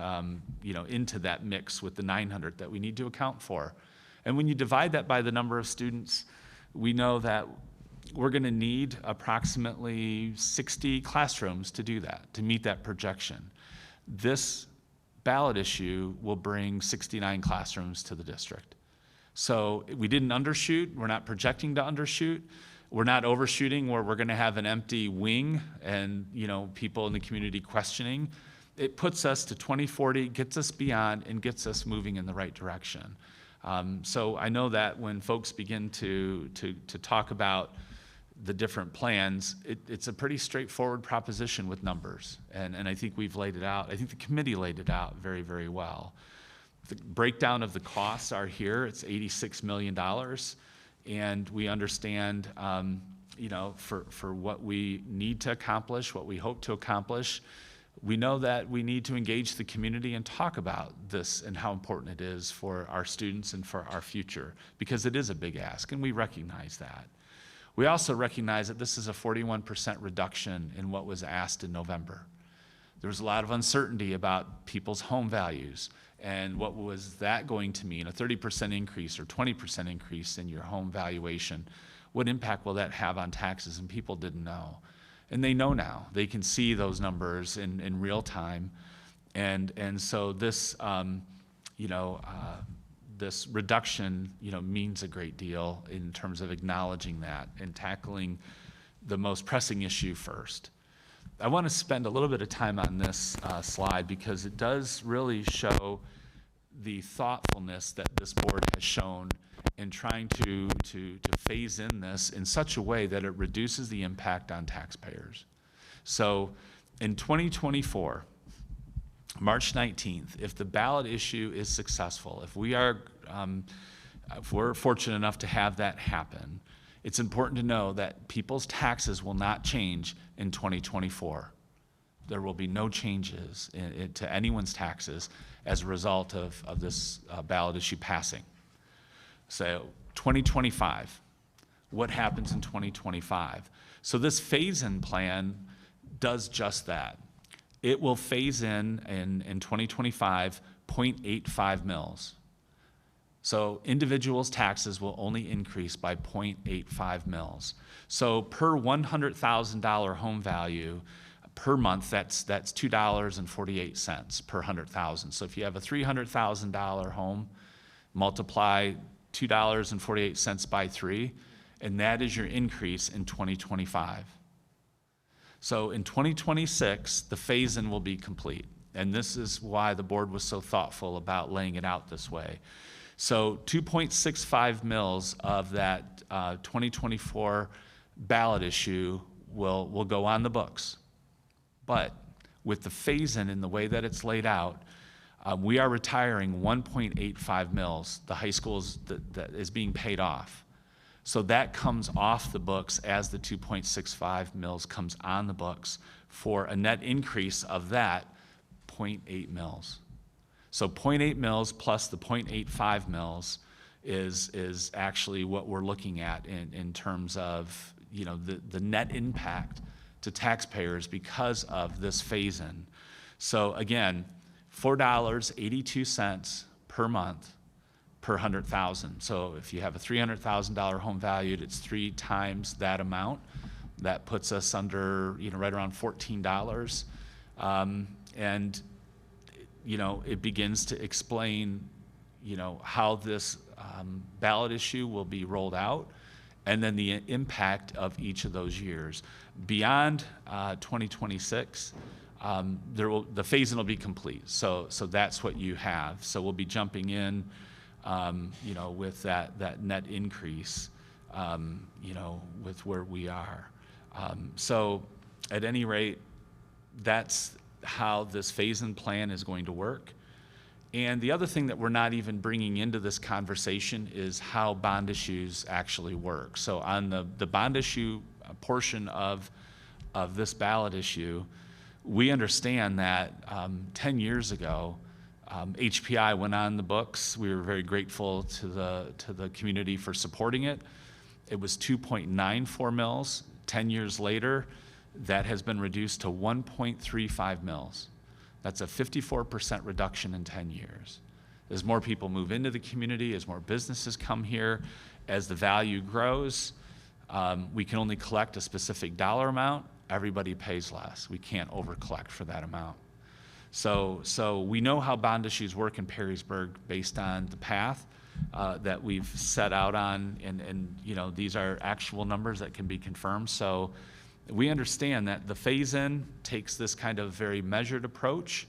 into that mix with the 900 that we need to account for. And when you divide that by the number of students, we know that we're going to need approximately 60 classrooms to do that, to meet that projection. This ballot issue will bring 69 classrooms to the district. So we didn't undershoot. We're not projecting to undershoot. We're not overshooting where we're going to have an empty wing and people in the community questioning. It puts us to 2040, gets us beyond, and gets us moving in the right direction. So I know that when folks begin to talk about the different plans, it's a pretty straightforward proposition with numbers, and I think we've laid it out. I think the committee laid it out very, very well. The breakdown of the costs are here. It's $86 million. And we understand, for what we need to accomplish, what we hope to accomplish, we know that we need to engage the community and talk about this and how important it is for our students and for our future, because it is a big ask, and we recognize that. We also recognize that this is a 41% reduction in what was asked in November. There was a lot of uncertainty about people's home values. And what was that going to mean? A 30% increase or 20% increase in your home valuation? What impact will that have on taxes? And people didn't know. And they know now. They can see those numbers in real time. And so this, this reduction, means a great deal in terms of acknowledging that and tackling the most pressing issue first. I want to spend a little bit of time on this slide because it does really show the thoughtfulness that this board has shown in trying to phase in this in such a way that it reduces the impact on taxpayers. So in 2024, March 19th, if the ballot issue is successful, if we're fortunate enough to have that happen, it's important to know that people's taxes will not change in 2024. There will be no changes to anyone's taxes as a result of this ballot issue passing. So 2025, what happens in 2025? So this phase-in plan does just that. It will phase in 2025, 0.85 mils. So individuals' taxes will only increase by 0.85 mils. So per $100,000 home value per month, that's $2.48 per 100,000. So if you have a $300,000 home, multiply $2.48 by 3, and that is your increase in 2025. So in 2026, the phase-in will be complete. And this is why the board was so thoughtful about laying it out this way. So 2.65 mils of that 2024 ballot issue will go on the books. But with the phase-in in the way that it's laid out, we are retiring 1.85 mils, the high schools that is being paid off. So that comes off the books as the 2.65 mils comes on the books for a net increase of that 0.8 mils. So 0.8 mils plus the 0.85 mils is actually what we're looking at in terms of, you know, the net impact to taxpayers because of this phase-in. So again, $4.82 per month per 100,000. So if you have a $300,000 home valued, it's 3 times that amount. That puts us under, you know, right around $14. And, you know, it begins to explain, you know, how this ballot issue will be rolled out, and then the impact of each of those years. Beyond 2026, the phase-in will be complete. So that's what you have. So we'll be jumping in, you know, with that net increase, you know, with where we are. So at any rate, that's how this phase-in plan is going to work. And the other thing that we're not even bringing into this conversation is how bond issues actually work. So on the bond issue portion of this ballot issue, we understand that 10 years ago, HPI went on the books. We were very grateful to the community for supporting it. It was 2.94 mils. 10 years later, that has been reduced to 1.35 mils. That's a 54% reduction in 10 years. As more people move into the community, as more businesses come here, as the value grows, we can only collect a specific dollar amount. Everybody pays less. We can't over-collect for that amount. So we know how bond issues work in Perrysburg based on the path that we've set out on, and you know, these are actual numbers that can be confirmed. So we understand that the phase-in takes this kind of very measured approach.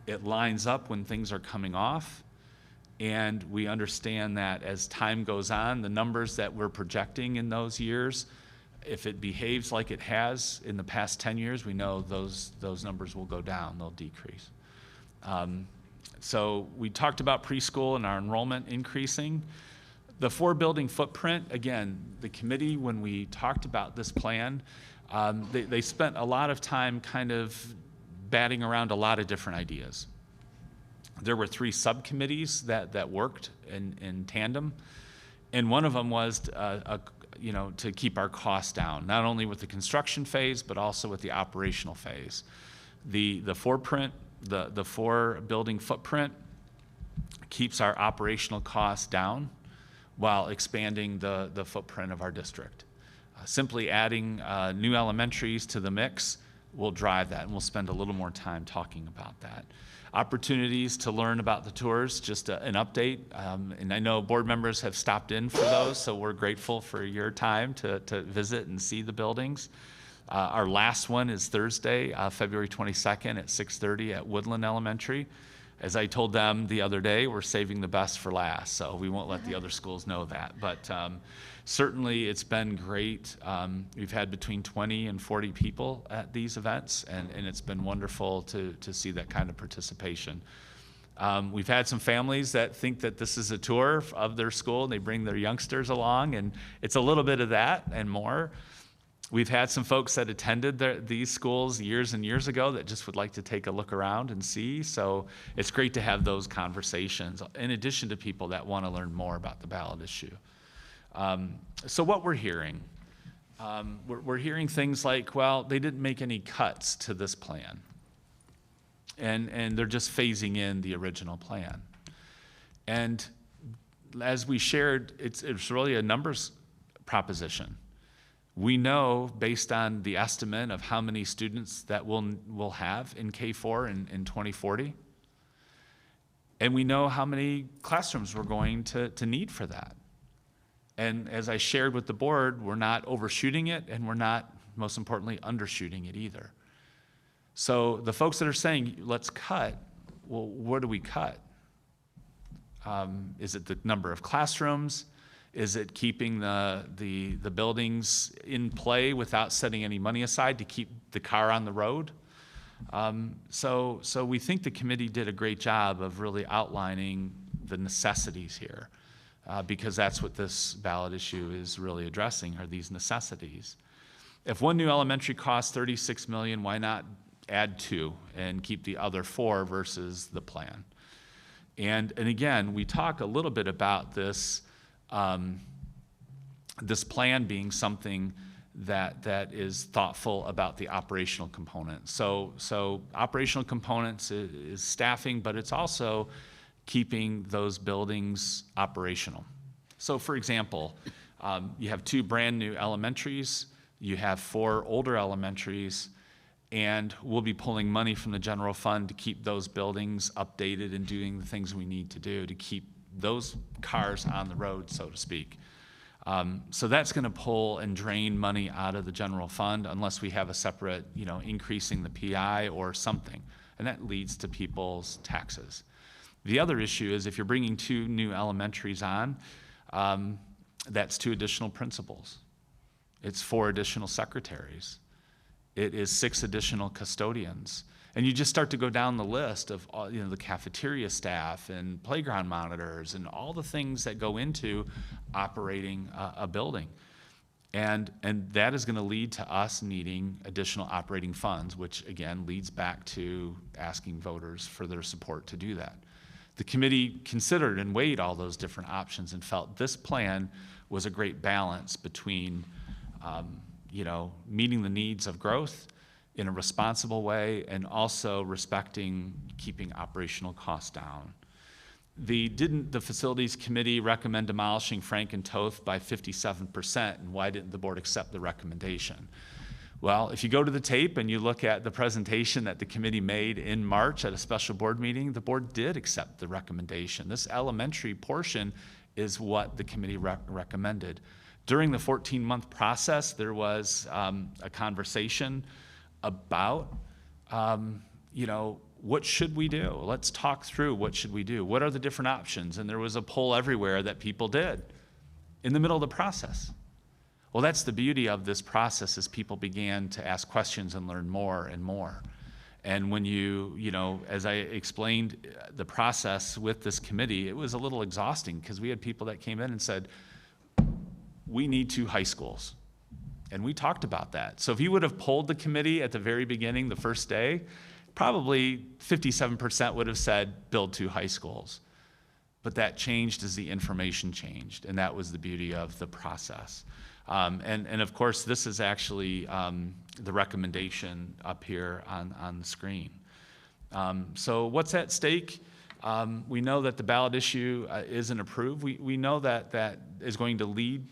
It lines up when things are coming off, and we understand that as time goes on, the numbers that we're projecting in those years, if it behaves like it has in the past 10 years, we know those numbers will go down, they'll decrease. So we talked about preschool and our enrollment increasing. The 4-building footprint, again, the committee, when we talked about this plan, they spent a lot of time kind of batting around a lot of different ideas. There were 3 subcommittees that worked in tandem, and one of them was you know, to keep our costs down, not only with the construction phase, but also with the operational phase. The 4-building footprint keeps our operational costs down while expanding the footprint of our district. Simply adding new elementaries to the mix will drive that, and we'll spend a little more time talking about that. Opportunities to learn about the tours, just an update, and I know board members have stopped in for those, so we're grateful for your time to visit and see the buildings. Our last one is Thursday, February 22nd at 6:30 at Woodland Elementary. As I told them the other day, we're saving the best for last, so we won't let the other schools know that. But certainly it's been great. We've had between 20 and 40 people at these events, and it's been wonderful to see that kind of participation. We've had some families that think that this is a tour of their school, and they bring their youngsters along, and it's a little bit of that and more. We've had some folks that attended these schools years and years ago that just would like to take a look around and see. So it's great to have those conversations, in addition to people that want to learn more about the ballot issue. So what we're hearing, we're hearing things like, well, they didn't make any cuts to this plan, and they're just phasing in the original plan. And as we shared, it's really a numbers proposition. We know, based on the estimate of how many students that we'll have in K-4 in 2040, and we know how many classrooms we're going to need for that. And as I shared with the board, we're not overshooting it, and we're not, most importantly, undershooting it either. So the folks that are saying, let's cut, well, what do we cut? Is it the number of classrooms? Is it keeping the buildings in play without setting any money aside to keep the car on the road? So we think the committee did a great job of really outlining the necessities here, because that's what this ballot issue is really addressing, are these necessities. If one new elementary costs $36 million, why not add 2 and keep the other 4 versus the plan. And again, we talk a little bit about this, this plan being something that is thoughtful about the operational component. So operational components is staffing, but it's also keeping those buildings operational. So for example, you have 2 brand new elementaries, you have 4 older elementaries, and we'll be pulling money from the general fund to keep those buildings updated and doing the things we need to do to keep those cars on the road, so to speak. So that's going to pull and drain money out of the general fund unless we have a separate, increasing the PI or something, and that leads to people's taxes. The other issue is if you're bringing 2 new elementaries on, that's 2 additional principals. It's 4 additional secretaries. It is 6 additional custodians. And you just start to go down the list of all, the cafeteria staff and playground monitors and all the things that go into operating a building. And that is going to lead to us needing additional operating funds, which again leads back to asking voters for their support to do that. The committee considered and weighed all those different options and felt this plan was a great balance between meeting the needs of growth in a responsible way and also respecting keeping operational costs down. Didn't the facilities committee recommend demolishing Frank and Toth by 57%, and why didn't the board accept the recommendation? Well, if you go to the tape and you look at the presentation that the committee made in March at a special board meeting, the board did accept the recommendation. This elementary portion is what the committee recommended. During the 14-month process, there was a conversation about, what should we do? Let's talk through what should we do? What are the different options? And there was a poll everywhere that people did in the middle of the process. Well, that's the beauty of this process is people began to ask questions and learn more and more. And when as I explained the process with this committee, it was a little exhausting because we had people that came in and said, we need 2 high schools. And we talked about that. So if you would have polled the committee at the very beginning, the first day, probably 57% would have said build 2 high schools. But that changed as the information changed, and that was the beauty of the process. And of course, this is actually the recommendation up here on the screen. So what's at stake? We know that the ballot issue isn't approved. We know that is going to lead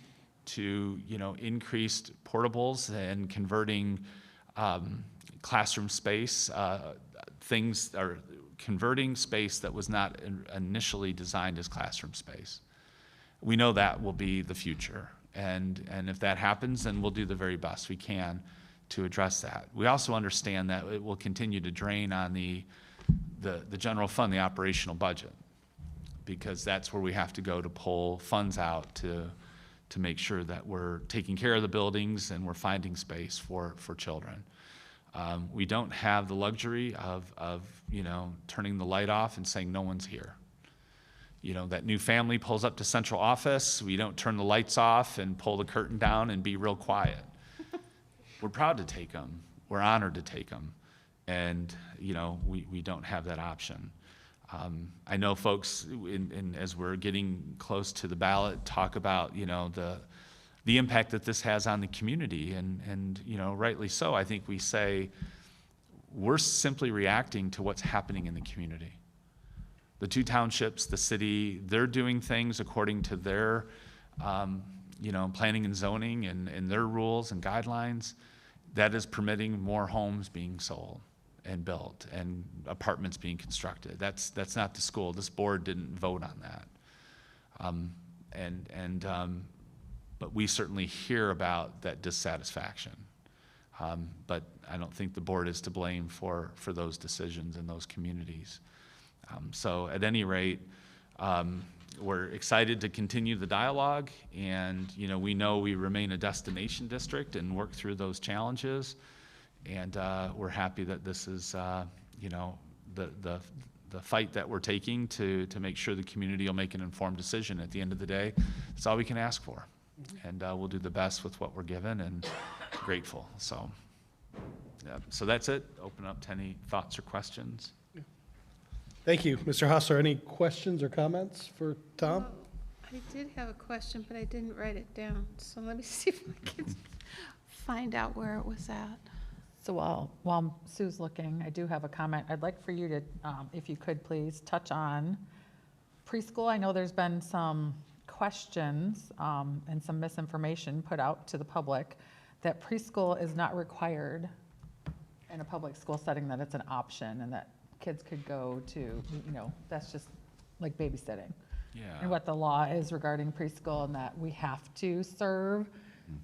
to increased portables and converting classroom space. Things are converting space that was not initially designed as classroom space. We know that will be the future. And if that happens, then we'll do the very best we can to address that. We also understand that it will continue to drain on the general fund, the operational budget, because that's where we have to go to pull funds out to make sure that we're taking care of the buildings and we're finding space for children. We don't have the luxury of turning the light off and saying no one's here. That new family pulls up to central office, we don't turn the lights off and pull the curtain down and be real quiet. We're proud to take them. We're honored to take them. And, we don't have that option. I know folks, as we're getting close to the ballot, talk about, the impact that this has on the community. And rightly so, I think we say we're simply reacting to what's happening in the community. The 2 townships, the city, they're doing things according to their, planning and zoning and their rules and guidelines. That is permitting more homes being sold and built and apartments being constructed. That's not the school. This board didn't vote on that. But we certainly hear about that dissatisfaction. But I don't think the board is to blame for those decisions in those communities. So at any rate, we're excited to continue the dialogue, and we know we remain a destination district and work through those challenges. And we're happy that this is the fight that we're taking to make sure the community will make an informed decision. At the end of the day, that's all we can ask for, and we'll do the best with what we're given and grateful. So So that's it. Open up to any thoughts or questions. Thank you. Mr. Hostler, any questions or comments for Tom? I did have a question, but I didn't write it down, so let me see if I can find out where it was at. So while Sue's looking, I do have a comment. I'd like for you to, if you could please, touch on preschool. I know there's been some questions and some misinformation put out to the public that preschool is not required in a public school setting, that it's an option and that kids could go to, that's just like babysitting. Yeah. And what the law is regarding preschool, and that we have to serve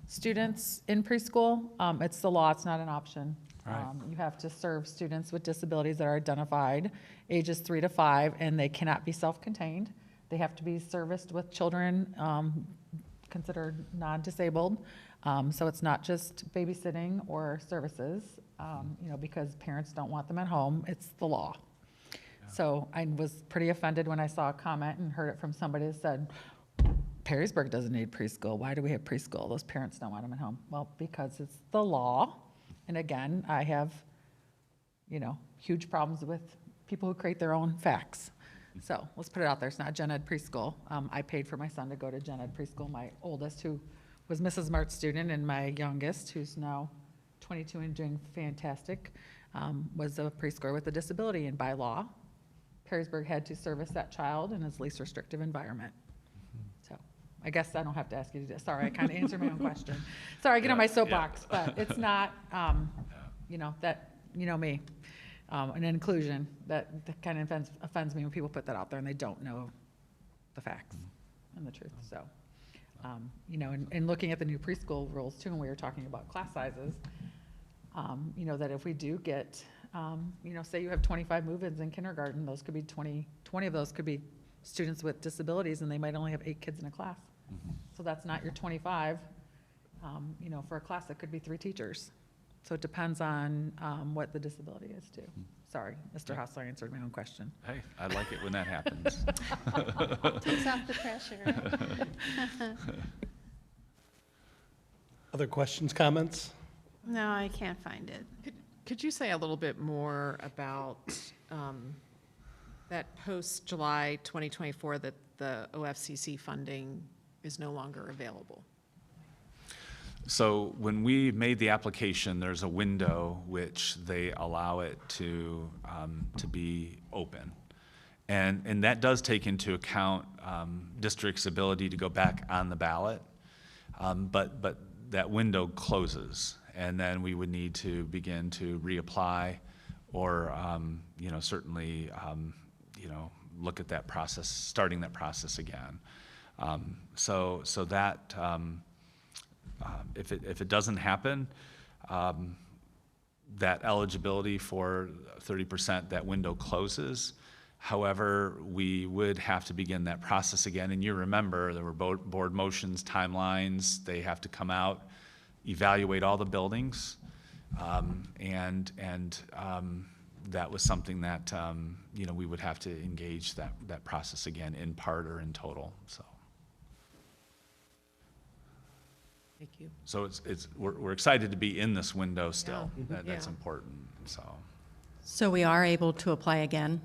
students in preschool. It's the law, it's not an option. Right. You have to serve students with disabilities that are identified, ages 3 to 5, and they cannot be self-contained. They have to be serviced with children considered non-disabled. So it's not just babysitting or services, because parents don't want them at home. It's the law. So I was pretty offended when I saw a comment and heard it from somebody that said, Perrysburg doesn't need preschool. Why do we have preschool? Those parents don't want them at home. Well, because it's the law. And again, I have, huge problems with people who create their own facts. So let's put it out there. It's not gen ed preschool. I paid for my son to go to gen ed preschool. My oldest, who was Mrs. Mart's student, and my youngest, who's now 22 and doing fantastic, was a preschooler with a disability. And by law, Perrysburg had to service that child in its least restrictive environment. So I guess I don't have to ask you to do this. Sorry, I kind of answered my own question. Sorry, I get on my soapbox, but it's not, me. An inclusion that kind of offends me when people put that out there and they don't know the facts and the truth. So, and looking at the new preschool rules too, and we were talking about class sizes, that if we do get, say you have 25 move-ins in kindergarten, those could be 20 of those could be students with disabilities, and they might only have 8 kids in a class. So that's not your 25. For a class, that could be 3 teachers. So it depends on what the disability is too. Sorry, Mr. Hostler, I answered my own question. Hey, I like it when that happens. Takes off the pressure. Other questions, comments? No, I can't find it. Could you say a little bit more about that post-July 2024, that the OFCC funding is no longer available? So when we made the application, there's a window which they allow it to be open. And that does take into account districts' ability to go back on the ballot. But that window closes, and then we would need to begin to reapply or, certainly, look at that process, starting that process again. So that, if it doesn't happen, that eligibility for 30%, that window closes. However, we would have to begin that process again. And you remember, there were board motions, timelines. They have to come out, evaluate all the buildings. And that was something that, we would have to engage that process again, in part or in total, so. Thank you. So we're excited to be in this window still. Yeah. That's Yeah. important, so. So we are able to apply again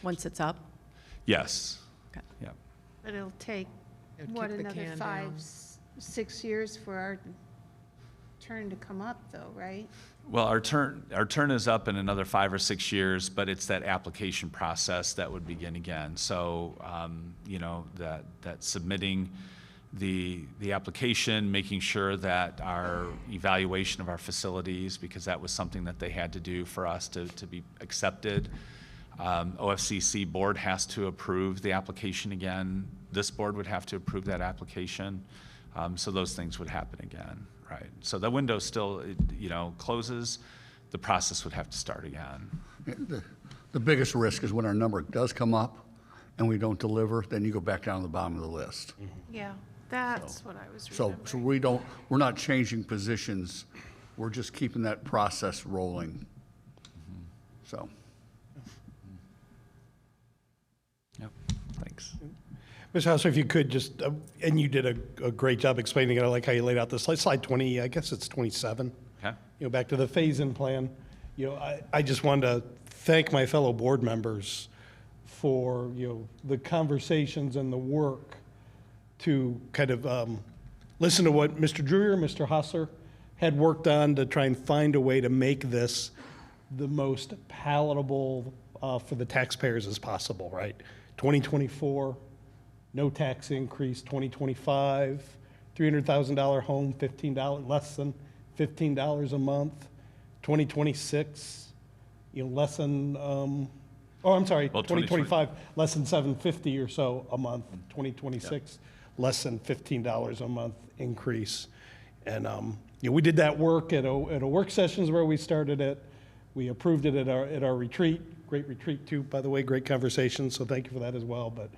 once it's up? Yes. Okay. Yeah. But it'll take, It would what, kick the another can 5, down. 6 years for our turn to come up though, right? Well, our turn is up in another 5 or 6 years, but it's that application process that would begin again. So, that submitting the application, making sure that our evaluation of our facilities, because that was something that they had to do for us to be accepted. OFCC board has to approve the application again. This board would have to approve that application. So those things would happen again, right? So the window still, closes. The process would have to start again. The biggest risk is when our number does come up and we don't deliver, then you go back down to the bottom of the list. Yeah, that's what I was So remembering. we're not changing positions. We're just keeping that process rolling. So. Yep, thanks. Ms. Hauser, if you could and you did a great job explaining it. I like how you laid out the slide 20, I guess it's 27. Okay. Back to the phase-in plan, I just wanted to thank my fellow board members for, the conversations and the work to kind of listen to what Mr. Drewer, Mr. Hosser had worked on to try and find a way to make this the most palatable for the taxpayers as possible, right? 2024, no tax increase. 2025, $300,000 home, less than $15 a month. 2026, less than, I'm sorry, Well, 2025, less than $750 or so a month. 2026, less than $15 a month increase. And, we did that work at a work sessions where we started it. We approved it at our retreat. Great retreat too, by the way, great conversation, so thank you for that as well. But,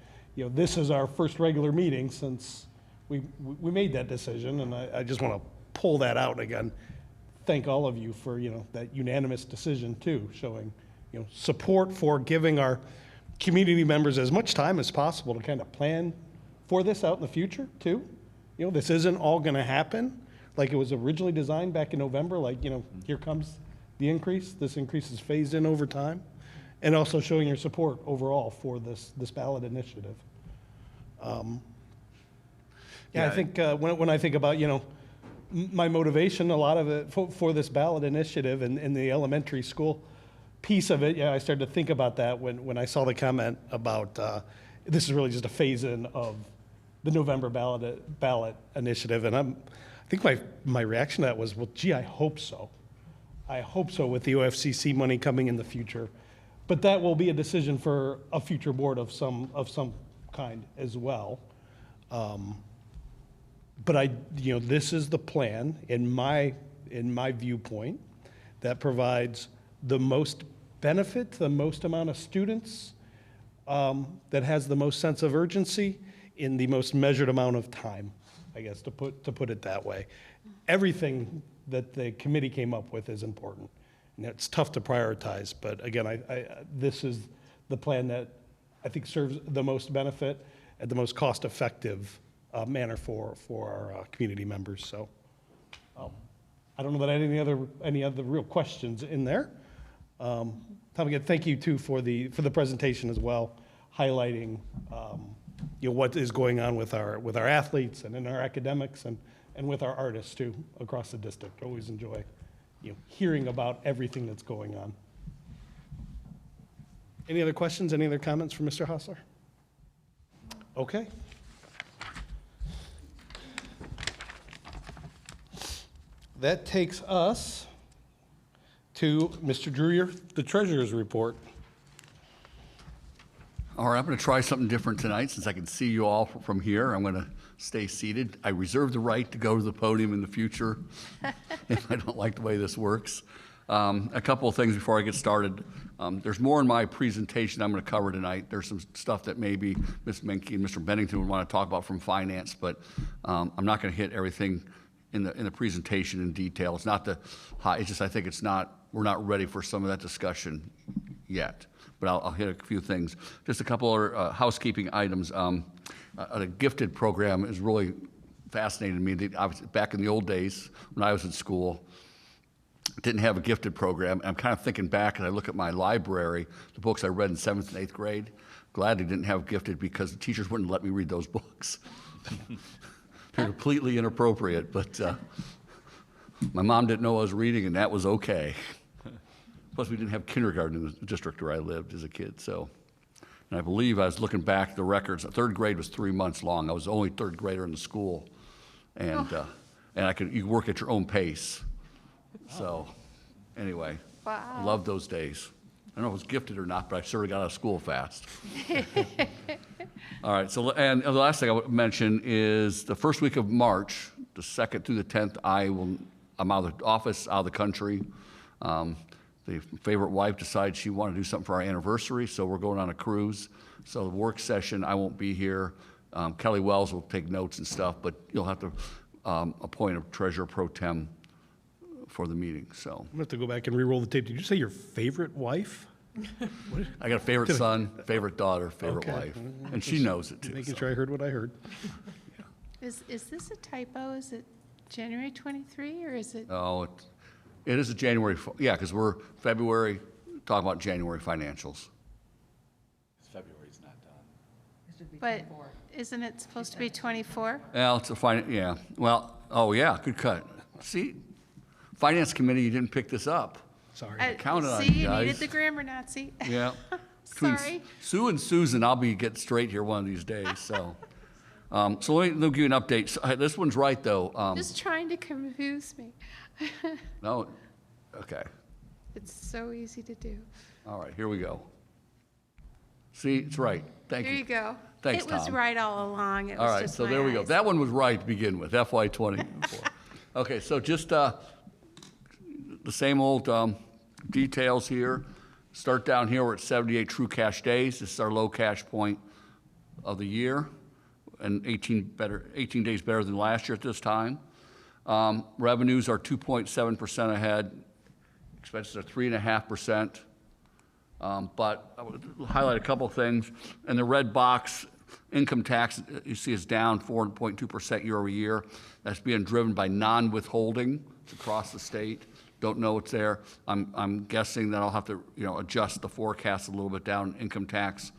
this is our first regular meeting since we made that decision, and I just want to pull that out again. Thank all of you for, that unanimous decision too, showing, support for giving our community members as much time as possible to kind of plan for this out in the future too. This isn't all going to happen like it was originally designed back in November, like, here comes the increase. This increase is phased in over time. And also showing your support overall for this ballot initiative. I think when I think about, my motivation, a lot of it for this ballot initiative and the elementary school piece of it, I started to think about that when I saw the comment about this is really just a phase-in of the November ballot initiative. And I think my reaction to that was, well, gee, I hope so. I hope so with the OFCC money coming in the future. But that will be a decision for a future board of some kind as well. But this is the plan in my viewpoint that provides the most benefit to the most amount of students, that has the most sense of urgency in the most measured amount of time, I guess, to put it that way. Everything that the committee came up with is important. And it's tough to prioritize, but again, this is the plan that I think serves the most benefit at the most cost-effective manner for our community members. So I don't know that I had any other real questions in there. Tom, again, thank you too for the presentation as well, highlighting what is going on with our athletes and in our academics and with our artists too across the district. Always enjoy hearing about everything that's going on. Any other questions, any other comments from Mr. Hostler? Okay. That takes us to Mr. Drewer, the treasurer's report. All right, I'm going to try something different tonight since I can see you all from here. I'm going to stay seated. I reserve the right to go to the podium in the future if I don't like the way this works. A couple of things before I get started. There's more in my presentation I'm going to cover tonight. There's some stuff that maybe Ms. Menke and Mr. Bennington would want to talk about from finance, but I'm not going to hit everything in the presentation in detail. It's not it's just I think we're not ready for some of that discussion yet. But I'll hit a few things. Just a couple of housekeeping items. A gifted program is really fascinating to me. Back in the old days when I was in school, didn't have a gifted program. I'm kind of thinking back and I look at my library, the books I read in 7th and 8th grade. Glad I didn't have gifted because the teachers wouldn't let me read those books. They're completely inappropriate, but my mom didn't know I was reading and that was okay. Plus, we didn't have kindergarten in the district where I lived as a kid, so. And I believe I was looking back at the records. 3rd grade was 3 months long. I was the only 3rd grader in the school. And you work at your own pace. So, anyway. Wow. Loved those days. I don't know if it was gifted or not, but I sure got out of school fast. All right, and the last thing I would mention is the first week of March, the 2nd through the 10th, I'm out of the office, out of the country. The favorite wife decides she wanted to do something for our anniversary, so we're going on a cruise. So the work session, I won't be here. Kelly Wells will take notes and stuff, but you'll have to appoint a treasurer pro tem for the meeting, so. I'm going to have to go back and re-roll the tape. Did you say your favorite wife? I got a favorite son, favorite daughter, favorite Okay. wife, and she knows it too. Making so. sure I heard what I heard. Is this a typo? Is it January 23 or is it? Oh, It is a January, yeah, because we're February, talking about January financials. February's not done. But isn't it supposed to be 24? Well, it's a yeah. Well, oh yeah, good cut. See, Finance Committee, you didn't pick this up. Sorry. Counted on See, you you needed guys. the grammar Nazi. Yeah. Between Sorry. Sue and Susan, I'll be getting straight here one of these days, so. So let me give you an update. So, this one's right, though. Just trying to confuse me. No, okay. It's so easy to do. All right, here we go. See, it's right. Thank There you go. Thanks, It was Tom. right all along. It All was right, just so my there we go. eyes. That one was right to begin with, FY '24. Okay, so just the same old details here. Start down here, we're at 78 true cash days. This is our low cash point of the year, and 18 days better than last year at this time. Revenues are 2.7% ahead. Expenses are 3.5%. But I would highlight a couple things. In the red box, income tax, you see, is down 4.2% year over year. That's being driven by non-withholding across the state. Don't know what's there. I'm guessing that I'll have to, adjust the forecast a little bit down income tax.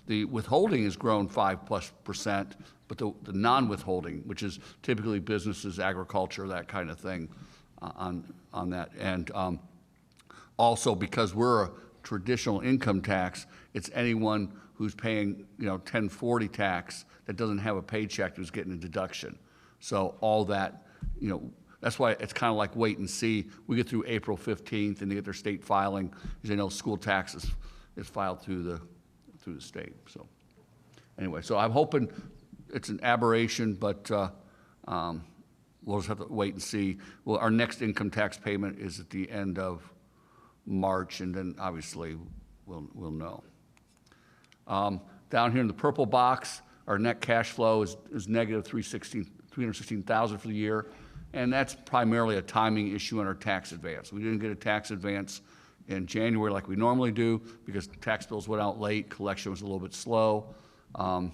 The withholding has grown 5+%, but the non-withholding, which is typically businesses, agriculture, that kind of thing, on that. And also, because we're a traditional income tax, it's anyone who's paying 1040 tax that doesn't have a paycheck who's getting a deduction. So all that, that's why it's kind of like wait and see. We get through April 15th and they get their state filing, because they know school taxes is filed through the state. So anyway, so I'm hoping it's an aberration, but we'll just have to wait and see. Well, our next income tax payment is at the end of March, and then obviously we'll know. Down here in the purple box, our net cash flow is negative $316,000 for the year, and that's primarily a timing issue on our tax advance. We didn't get a tax advance in January like we normally do because tax bills went out late, collection was a little bit slow. I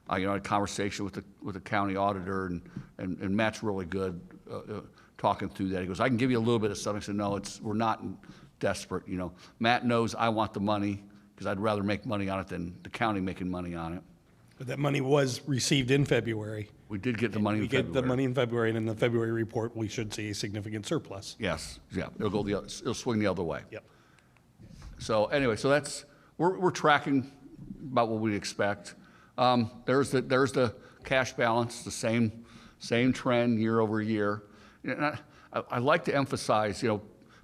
had a conversation with the county auditor, and Matt's really good talking through that. He goes, I can give you a little bit of something. I said, no, we're not desperate. Matt knows I want the money because I'd rather make money on it than the county making money on it. But that money was received in February. We did get the money in We February. get the money in February, and in the February report, we should see a significant surplus. Yes, yeah, it'll swing the other way. Yep. So anyway, so we're tracking about what we expect. There's the cash balance, the same trend year over year. And I like to emphasize,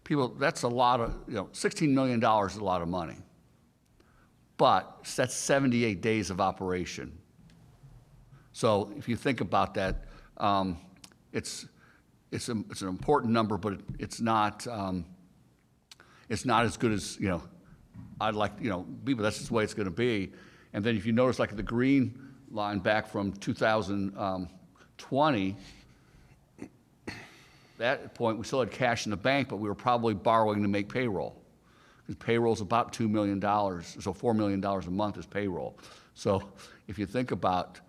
people, that's a lot of, $16 million is a lot of money. But that's 78 days of operation. So if you think about that, it's an important number, but it's not as good as I'd like be, but that's just the way it's going to be. And then if you notice, like the green line back from 2020, that point we still had cash in the bank, but we were probably borrowing to make payroll. Because payroll's about $2 million, so $4 million a month is payroll. So if you think about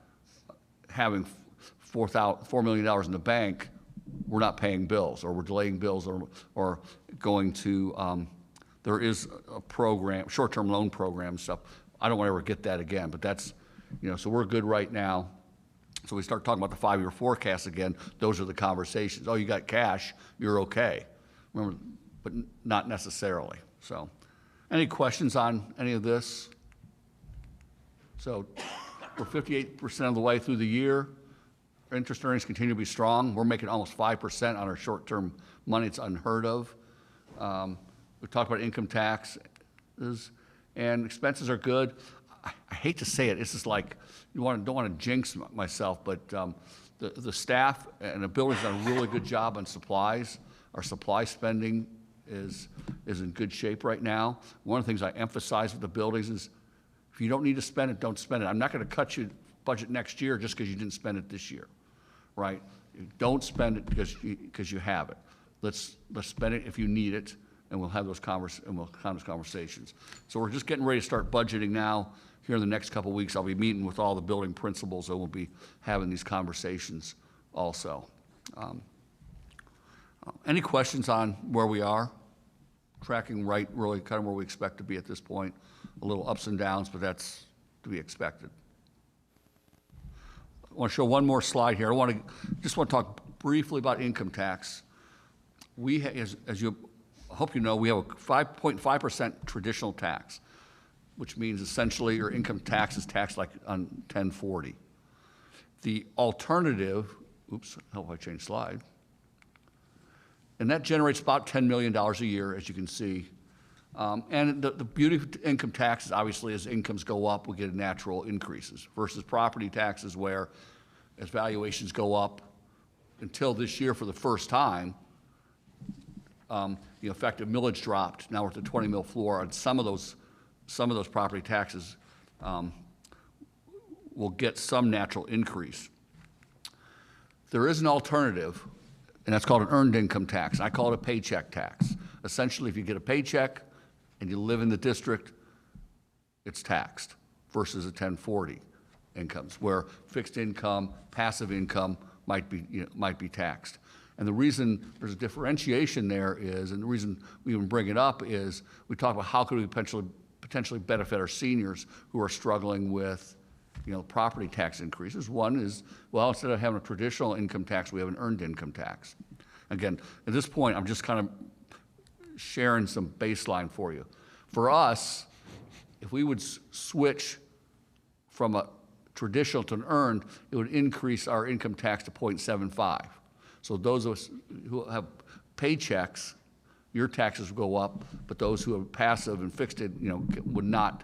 having $4 million in the bank, we're not paying bills, or we're delaying bills, or going to, there is a program, short-term loan program stuff. I don't want to ever get that again, but that's, so we're good right now. So we start talking about the 5-year forecast again, those are the conversations. Oh, you got cash, you're okay. Remember, but not necessarily. So, any questions on any of this? So, we're 58% of the way through the year. Our interest earnings continue to be strong. We're making almost 5% on our short-term money. It's unheard of. We talked about income taxes, and expenses are good. I hate to say it. It's just like don't want to jinx myself, but the staff and the building's done a really good job on supplies. Our supply spending is in good shape right now. One of the things I emphasize with the buildings is if you don't need to spend it, don't spend it. I'm not going to cut your budget next year just because you didn't spend it this year, right? Don't spend it because you have it. Let's spend it if you need it, and we'll have those conversations. So we're just getting ready to start budgeting now. Here in the next couple of weeks, I'll be meeting with all the building principals, and we'll be having these conversations also. Any questions on where we are? Tracking right, really kind of where we expect to be at this point. A little ups and downs, but that's to be expected. I want to show one more slide here. I just want to talk briefly about income tax. We, as you I hope you know, we have a 5.5% traditional tax, which means essentially your income tax is taxed like on 1040. The alternative, oops, how do I change slide? And that generates about $10 million a year, as you can see. And the beauty of income taxes, obviously, as incomes go up, we get natural increases versus property taxes where as valuations go up, until this year for the first time, the effective millage dropped. Now we're at the 20 mil floor on some of those property taxes will get some natural increase. There is an alternative, and that's called an earned income tax. I call it a paycheck tax. Essentially, if you get a paycheck and you live in the district, it's taxed versus a 1040 incomes, where fixed income, passive income might be taxed. And the reason there's a differentiation there is, and the reason we even bring it up is, we talk about how could we potentially benefit our seniors who are struggling with, property tax increases. One is, well, instead of having a traditional income tax, we have an earned income tax. Again, at this point, I'm just kind of sharing some baseline for you. For us, if we would switch from a traditional to an earned, it would increase our income tax to 0.75. So those of us who have paychecks, your taxes would go up, but those who have passive and fixed it, would not.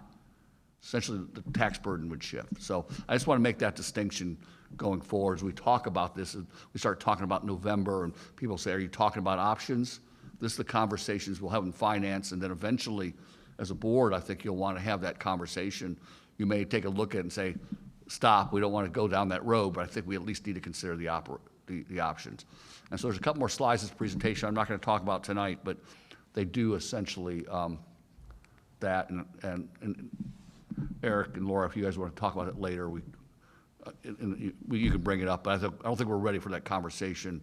Essentially, the tax burden would shift. So I just want to make that distinction going forward as we talk about this. We start talking about November, and people say, "Are you talking about options?" This is the conversations we'll have in finance, and then eventually, as a board, I think you'll want to have that conversation. You may take a look at it and say, "Stop. We don't want to go down that road," but I think we at least need to consider the options. And so there's a couple more slides in this presentation I'm not going to talk about tonight, but they do essentially that. And Eric and Laura, if you guys want to talk about it later, you can bring it up. But I don't think we're ready for that conversation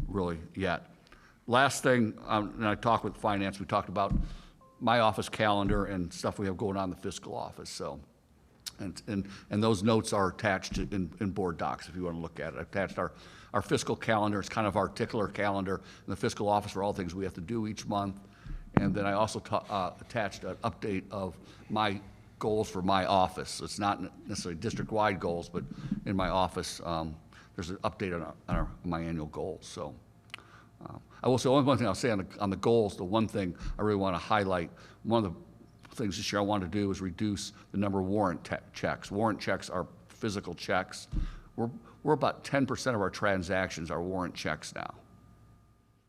really yet. Last thing, and I talked with finance, we talked about my office calendar and stuff we have going on in the fiscal office. So, and those notes are attached in board docs if you want to look at it. I've attached our fiscal calendar. It's kind of our tickler calendar in the fiscal office for all things we have to do each month. And then I also attached an update of my goals for my office. So it's not necessarily district-wide goals, but in my office, there's an update on my annual goals. So I will say only one thing I'll say on the goals. The one thing I really want to highlight, one of the things this year I want to do is reduce the number of warrant checks. Warrant checks are physical checks. We're about 10% of our transactions are warrant checks now.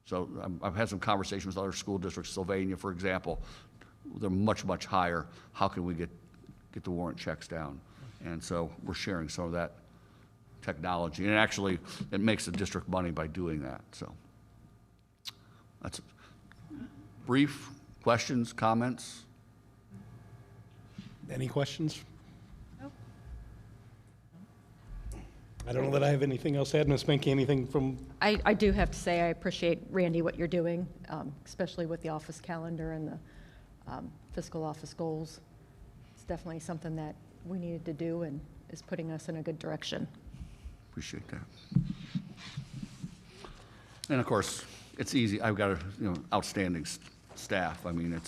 So I've had some conversations with other school districts, Sylvania, for example. They're much, much higher. How can we get the warrant checks down? And so we're sharing some of that technology. And actually, it makes the district money by doing that. So that's brief questions, comments. Any questions? No. I don't know that I have anything else to add. Ms. Menke, anything from? I do have to say I appreciate, Randy, what you're doing, especially with the office calendar and the fiscal office goals. It's definitely something that we needed to do and is putting us in a good direction. Appreciate that. And of course, it's easy. I've got outstanding staff. I mean,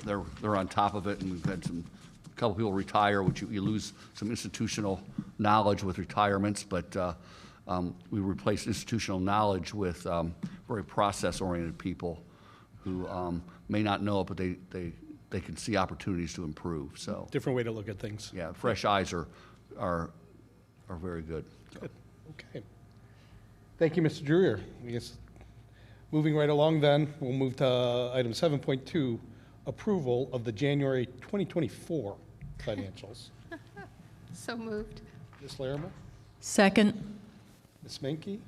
they're on top of it, and we've had a couple people retire, which you lose some institutional knowledge with retirements, but we replace institutional knowledge with very process-oriented people who may not know it, but they can see opportunities to improve. So Different way to look at things. yeah, fresh eyes are very good. Good. Okay. Thank you, Mr. Dreyer. I guess moving right along then, we'll move to item 7.2, approval of the January 2024 financials. So moved. Ms. Larimer? Second. Ms. Menke?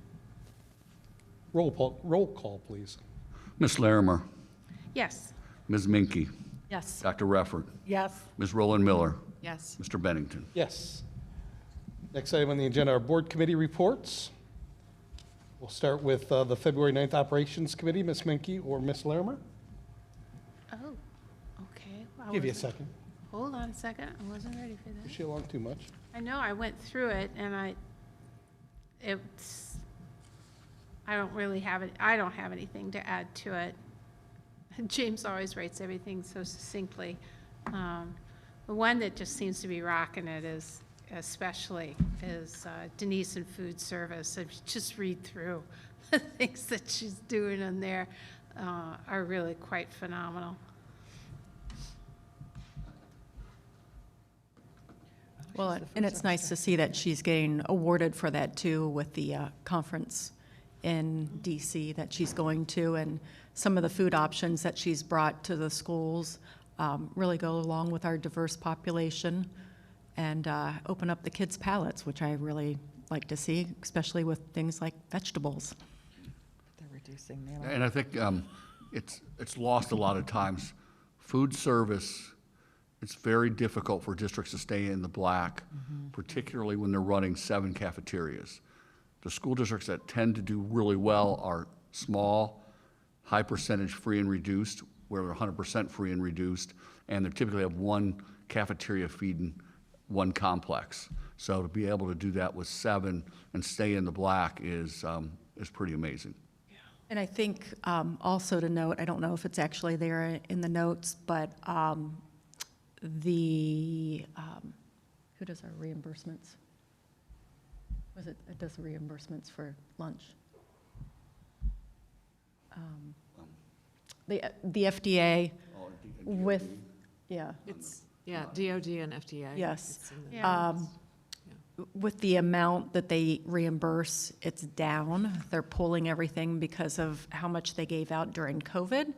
Roll call, please. Ms. Larimer, Yes. Ms. Minke, Yes. Dr. Reffert, Yes. Ms. Rowland Miller, Yes. Mr. Bennington. Yes. Next item on the agenda are board committee reports. We'll start with the February 9th Operations Committee, Ms. Menke or Ms. Larimer. Oh, okay. I Give you a wasn't- second. Hold on a second, I wasn't ready for that. Push you along too much. I know, I went through it, and I don't really have it, I don't have anything to add to it. James always writes everything so succinctly. The one that just seems to be rocking it is Denise in food service. If you just read through the things that she's doing in there, are really quite phenomenal. Well, and it's nice to see that she's getting awarded for that too with the conference in DC that she's going to, and some of the food options that she's brought to the schools really go along with our diverse population and open up the kids' palates, which I really like to see, especially with things like vegetables. They're reducing the And I think it's lost a lot of times. Food service, it's very difficult for districts to stay in the black, particularly when they're running 7 cafeterias. The school districts that tend to do really well are small, high percentage free and reduced, where they're 100% free and reduced, and they typically have 1 cafeteria feeding 1 complex. So to be able to do that with 7 and stay in the black is pretty amazing. And I think also to note, I don't know if it's actually there in the notes, but who does our reimbursements? It does the reimbursements for lunch. The FDA with, yeah. It's, yeah, DOD and FDA. Yes. It's in the- Yeah. With the amount that they reimburse, it's down. They're pulling everything because of how much they gave out during COVID.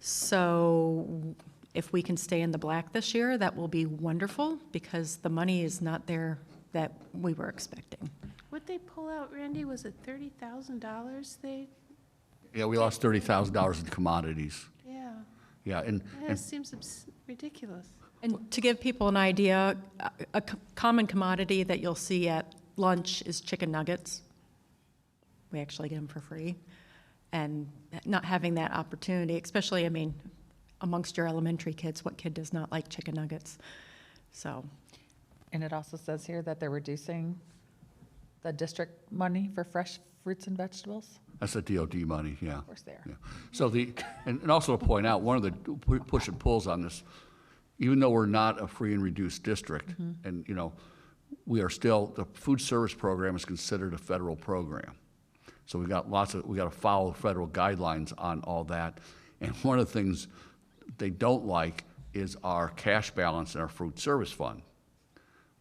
So if we can stay in the black this year, that will be wonderful because the money is not there that we were expecting. What'd they pull out, Randy? Was it $30,000 they, Yeah, we lost $30,000 in commodities. yeah. Yeah, Yeah, it seems ridiculous. And to give people an idea, a common commodity that you'll see at lunch is chicken nuggets. We actually get them for free. And not having that opportunity, especially, I mean, amongst your elementary kids, what kid does not like chicken nuggets? So, And it also says here that they're reducing the district money for fresh fruits and vegetables. That's the DOD money, yeah. Of course they are. Yeah. So and also to point out, one of the push and pulls on this, even though we're not a free and reduced district, and, you know, we are still, the food service program is considered a federal program. So we got to follow federal guidelines on all that. And one of the things they don't like is our cash balance in our food service fund.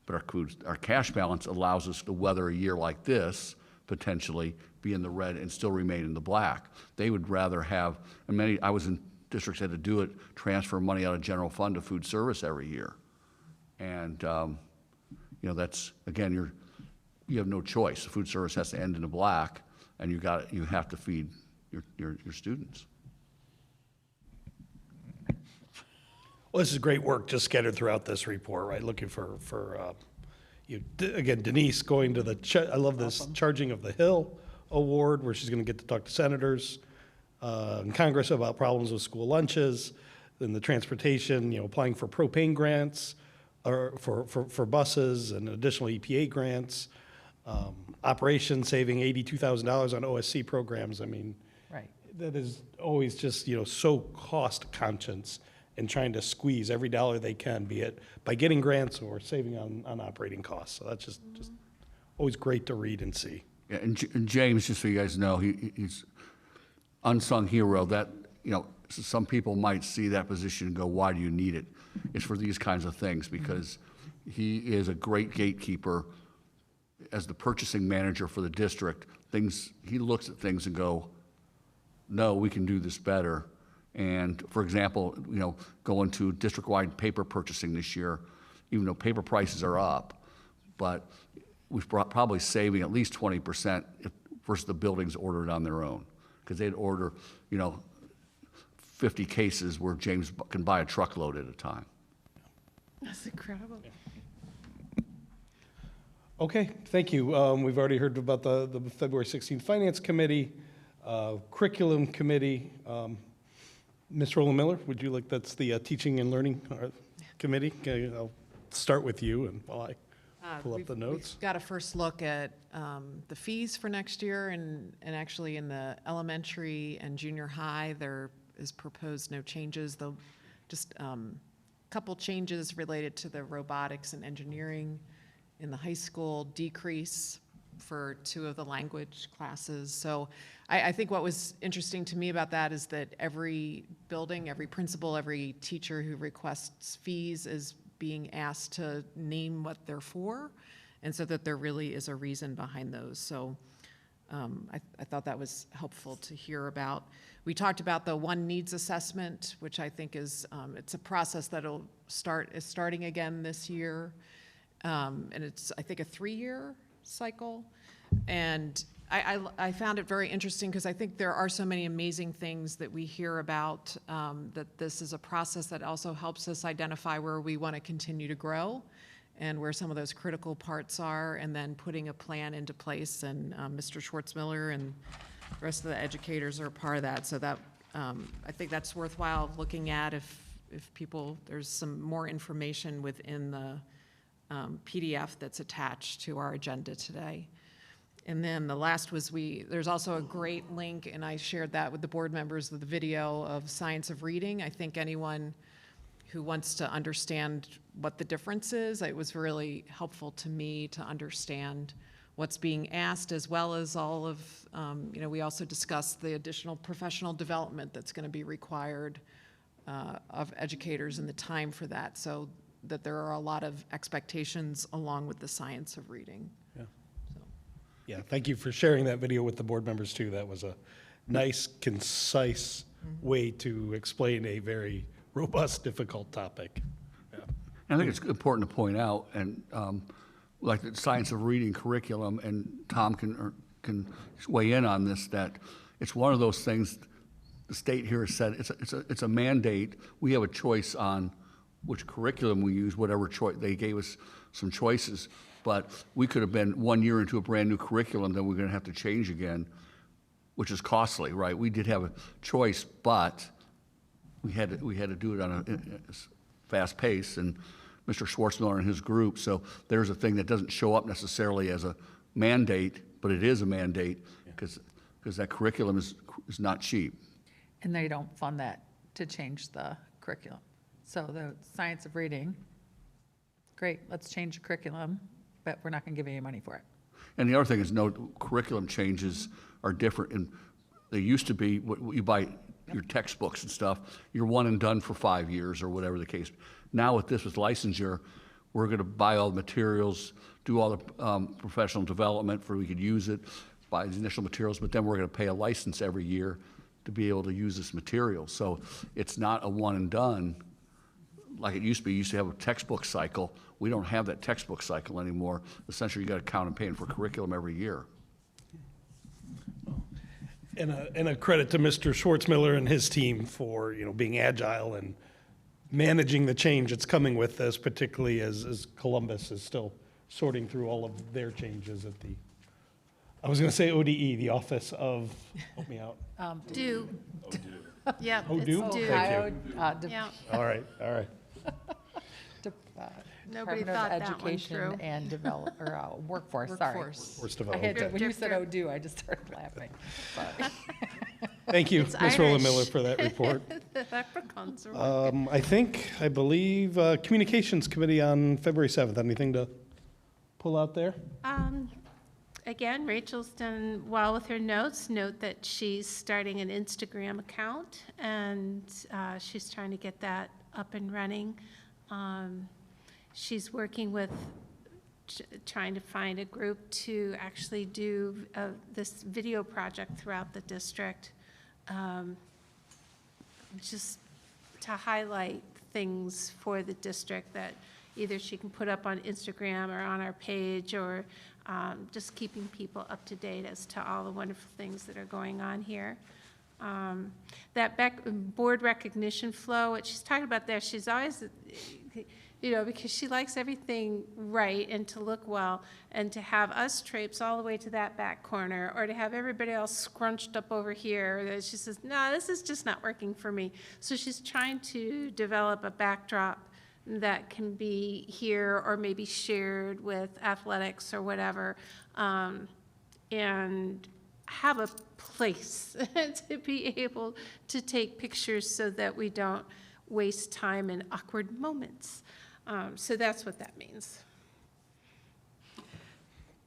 But our cash balance allows us to weather a year like this, potentially be in the red and still remain in the black. They would rather have, and I was in districts that had to do it, transfer money out of general fund to food service every year. And, you know, that's, again, you have no choice. The food service has to end in the black, and you have to feed your students. Well, this is great work just scattered throughout this report, right? Looking for again, Denise going to I love this Charging of the Hill Award, where she's going to get to talk to senators in Congress about problems with school lunches, then the transportation, you know, applying for propane grants or for buses and additional EPA grants, operations saving $82,000 on OSC programs. I mean, Right. that is always just, you know, so cost conscious and trying to squeeze every dollar they can, be it by getting grants or saving on operating costs. So that's just always great to read and see. Yeah, and James, just so you guys know, he's unsung hero. That, you know, some people might see that position and go, why do you need it? It's for these kinds of things, because he is a great gatekeeper. As the purchasing manager for the district, he looks at things and go, no, we can do this better. And for example, you know, going to district-wide paper purchasing this year, even though paper prices are up, but we're probably saving at least 20% versus the buildings ordered on their own. Because they'd order, you know, 50 cases where James can buy a truckload at a time. That's incredible. Okay, thank you. We've already heard about the February 16th Finance Committee, Curriculum Committee. Ms. Roland Miller, would you like, that's the Teaching and Learning Committee? Okay, I'll start with you and while I pull up the notes. We've got a first look at the fees for next year, and actually in the elementary and junior high, there is proposed no changes, though just a couple changes related to the robotics and engineering. In the high school, decrease for 2 of the language classes. So I think what was interesting to me about that is that every building, every principal, every teacher who requests fees is being asked to name what they're for, and so that there really is a reason behind those. So I thought that was helpful to hear about. We talked about the one needs assessment, which I think is, it's a process that'll is starting again this year. And it's, I think, a 3-year cycle. And I found it very interesting because I think there are so many amazing things that we hear about, that this is a process that also helps us identify where we want to continue to grow and where some of those critical parts are, and then putting a plan into place. And Mr. Schwartzmiller and the rest of the educators are a part of that. So that I think that's worthwhile looking at if people, there's some more information within the PDF that's attached to our agenda today. And then the last was there's also a great link, and I shared that with the board members of the video of Science of Reading. I think anyone who wants to understand what the difference is, it was really helpful to me to understand what's being asked, as well as all of, we also discussed the additional professional development that's going to be required of educators and the time for that. So that there are a lot of expectations along with the science of reading. Yeah. Yeah, thank you for sharing that video with the board members too. That was a nice, concise way to explain a very robust, difficult topic. Yeah. I think it's important to point out, and like the science of reading curriculum, and Tom can weigh in on this, that it's one of those things the state here has said, it's a mandate. We have a choice on which curriculum we use, whatever choice. They gave us some choices, but we could have been 1 year into a brand new curriculum, then we're going to have to change again, which is costly, right? We did have a choice, but we had to do it on a fast pace, and Mr. Schwartzmiller and his group. So there's a thing that doesn't show up necessarily as a mandate, but it is a mandate because that curriculum is not cheap. And they don't fund that to change the curriculum. So the science of reading, great, let's change the curriculum, but we're not going to give you any money for it. And the other thing is, no, curriculum changes are different. And they used to be, you buy your textbooks and stuff, you're one and done for 5 years or whatever the case. Now with this, with licensure, we're going to buy all the materials, do all the professional development for we could use it, buy the initial materials, but then we're going to pay a license every year to be able to use this material. So it's not a one and done like it used to be. You used to have a textbook cycle. We don't have that textbook cycle anymore. Essentially, you got to count and paying for curriculum every year. And a credit to Mr. Schwartzmiller and his team for, being agile and managing the change that's coming with this, particularly as Columbus is still sorting through all of their changes at the, I was going to say ODE, the Office of, help me out. Do. Yep, Oh, it's do? due. Thank you. Yeah, All right. Nobody Department of thought that one Education through. and Workforce, Workforce. Worst of I all. had to, when you Drip, said drip. "oh, do," I just started laughing. Sorry. Thank you, It's Ms. Roland Irish. Miller, for that report. The leprechauns are working. I believe, Communications Committee on February 7th. Anything to pull out there? Again, Rachel's done well with her notes. Note that she's starting an Instagram account, and she's trying to get that up and running. She's working with trying to find a group to actually do this video project throughout the district, just to highlight things for the district that either she can put up on Instagram or on our page, or just keeping people up to date as to all the wonderful things that are going on here. That board recognition flow, what she's talking about there, she's always, because she likes everything right and to look well, and to have us traipse all the way to that back corner, or to have everybody else scrunched up over here, that she says, no, this is just not working for me. So she's trying to develop a backdrop that can be here or maybe shared with athletics or whatever, and have a place to be able to take pictures so that we don't waste time in awkward moments. So that's what that means.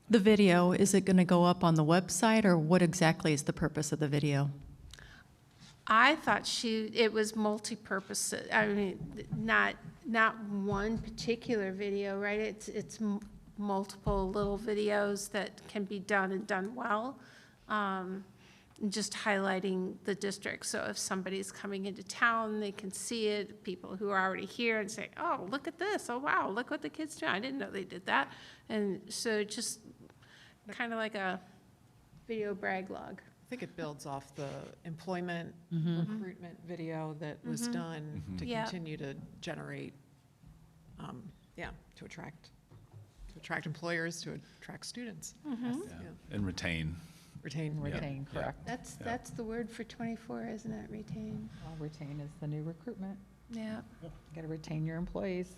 The video, is it going to go up on the website, or what exactly is the purpose of the video? I thought it was multi-purpose. I mean, not one particular video, right? It's multiple little videos that can be done and done well. Just highlighting the district. So if somebody's coming into town, they can see it, people who are already here, and say, oh, look at this. Oh, wow, look what the kids do. I didn't know they did that. And so just kind of like a video brag log. I think it builds off the employment recruitment video that was done to Yeah. continue to generate, to attract employers, to attract students. Yeah, and retain. Retain, correct. That's the word for 24, isn't it? Retain. Well, retain is the new recruitment. Yeah. Got to retain your employees.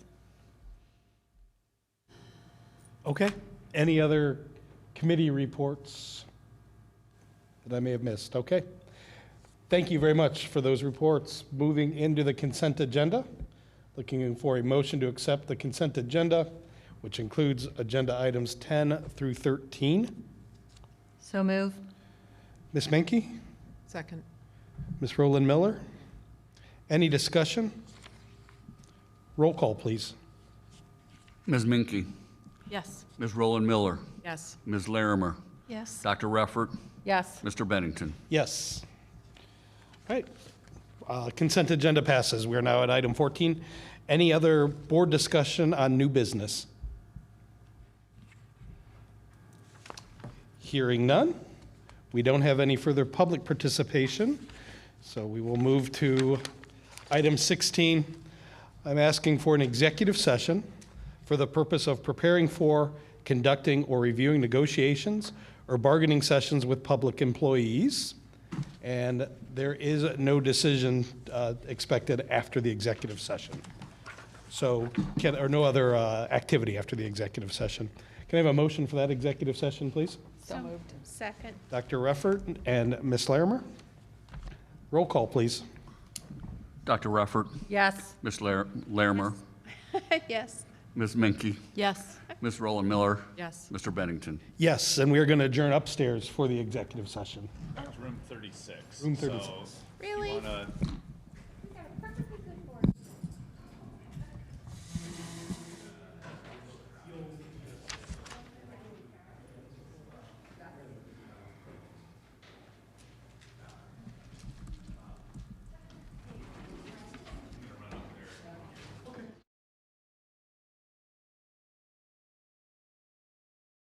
Okay. Any other committee reports that I may have missed? Okay. Thank you very much for those reports. Moving into the consent agenda, looking for a motion to accept the consent agenda, which includes agenda items 10 through 13. So move. Ms. Menke? Second. Ms. Roland Miller? Any discussion? Roll call, please. Ms. Minke, Yes. Ms. Roland Miller, Yes. Ms. Larimer, Yes. Dr. Reffert, Yes. Mr. Bennington. Yes. All right. Consent agenda passes. We are now at item 14. Any other board discussion on new business? Hearing none. We don't have any further public participation, so we will move to item 16. I'm asking for an executive session for the purpose of preparing for, conducting, or reviewing negotiations or bargaining sessions with public employees. And there is no decision expected after the executive session. So, or no other activity after the executive session. Can I have a motion for that executive session, please? So moved. Second. Dr. Reffert and Ms. Larimer? Roll call, please. Dr. Reffert, Yes. Ms. Larimer, Yes. Ms. Minke, Yes. Ms. Roland Miller, Yes. Mr. Bennington. Yes, and we are going to adjourn upstairs for the executive session. Room 36. Room 36. So Really? you want to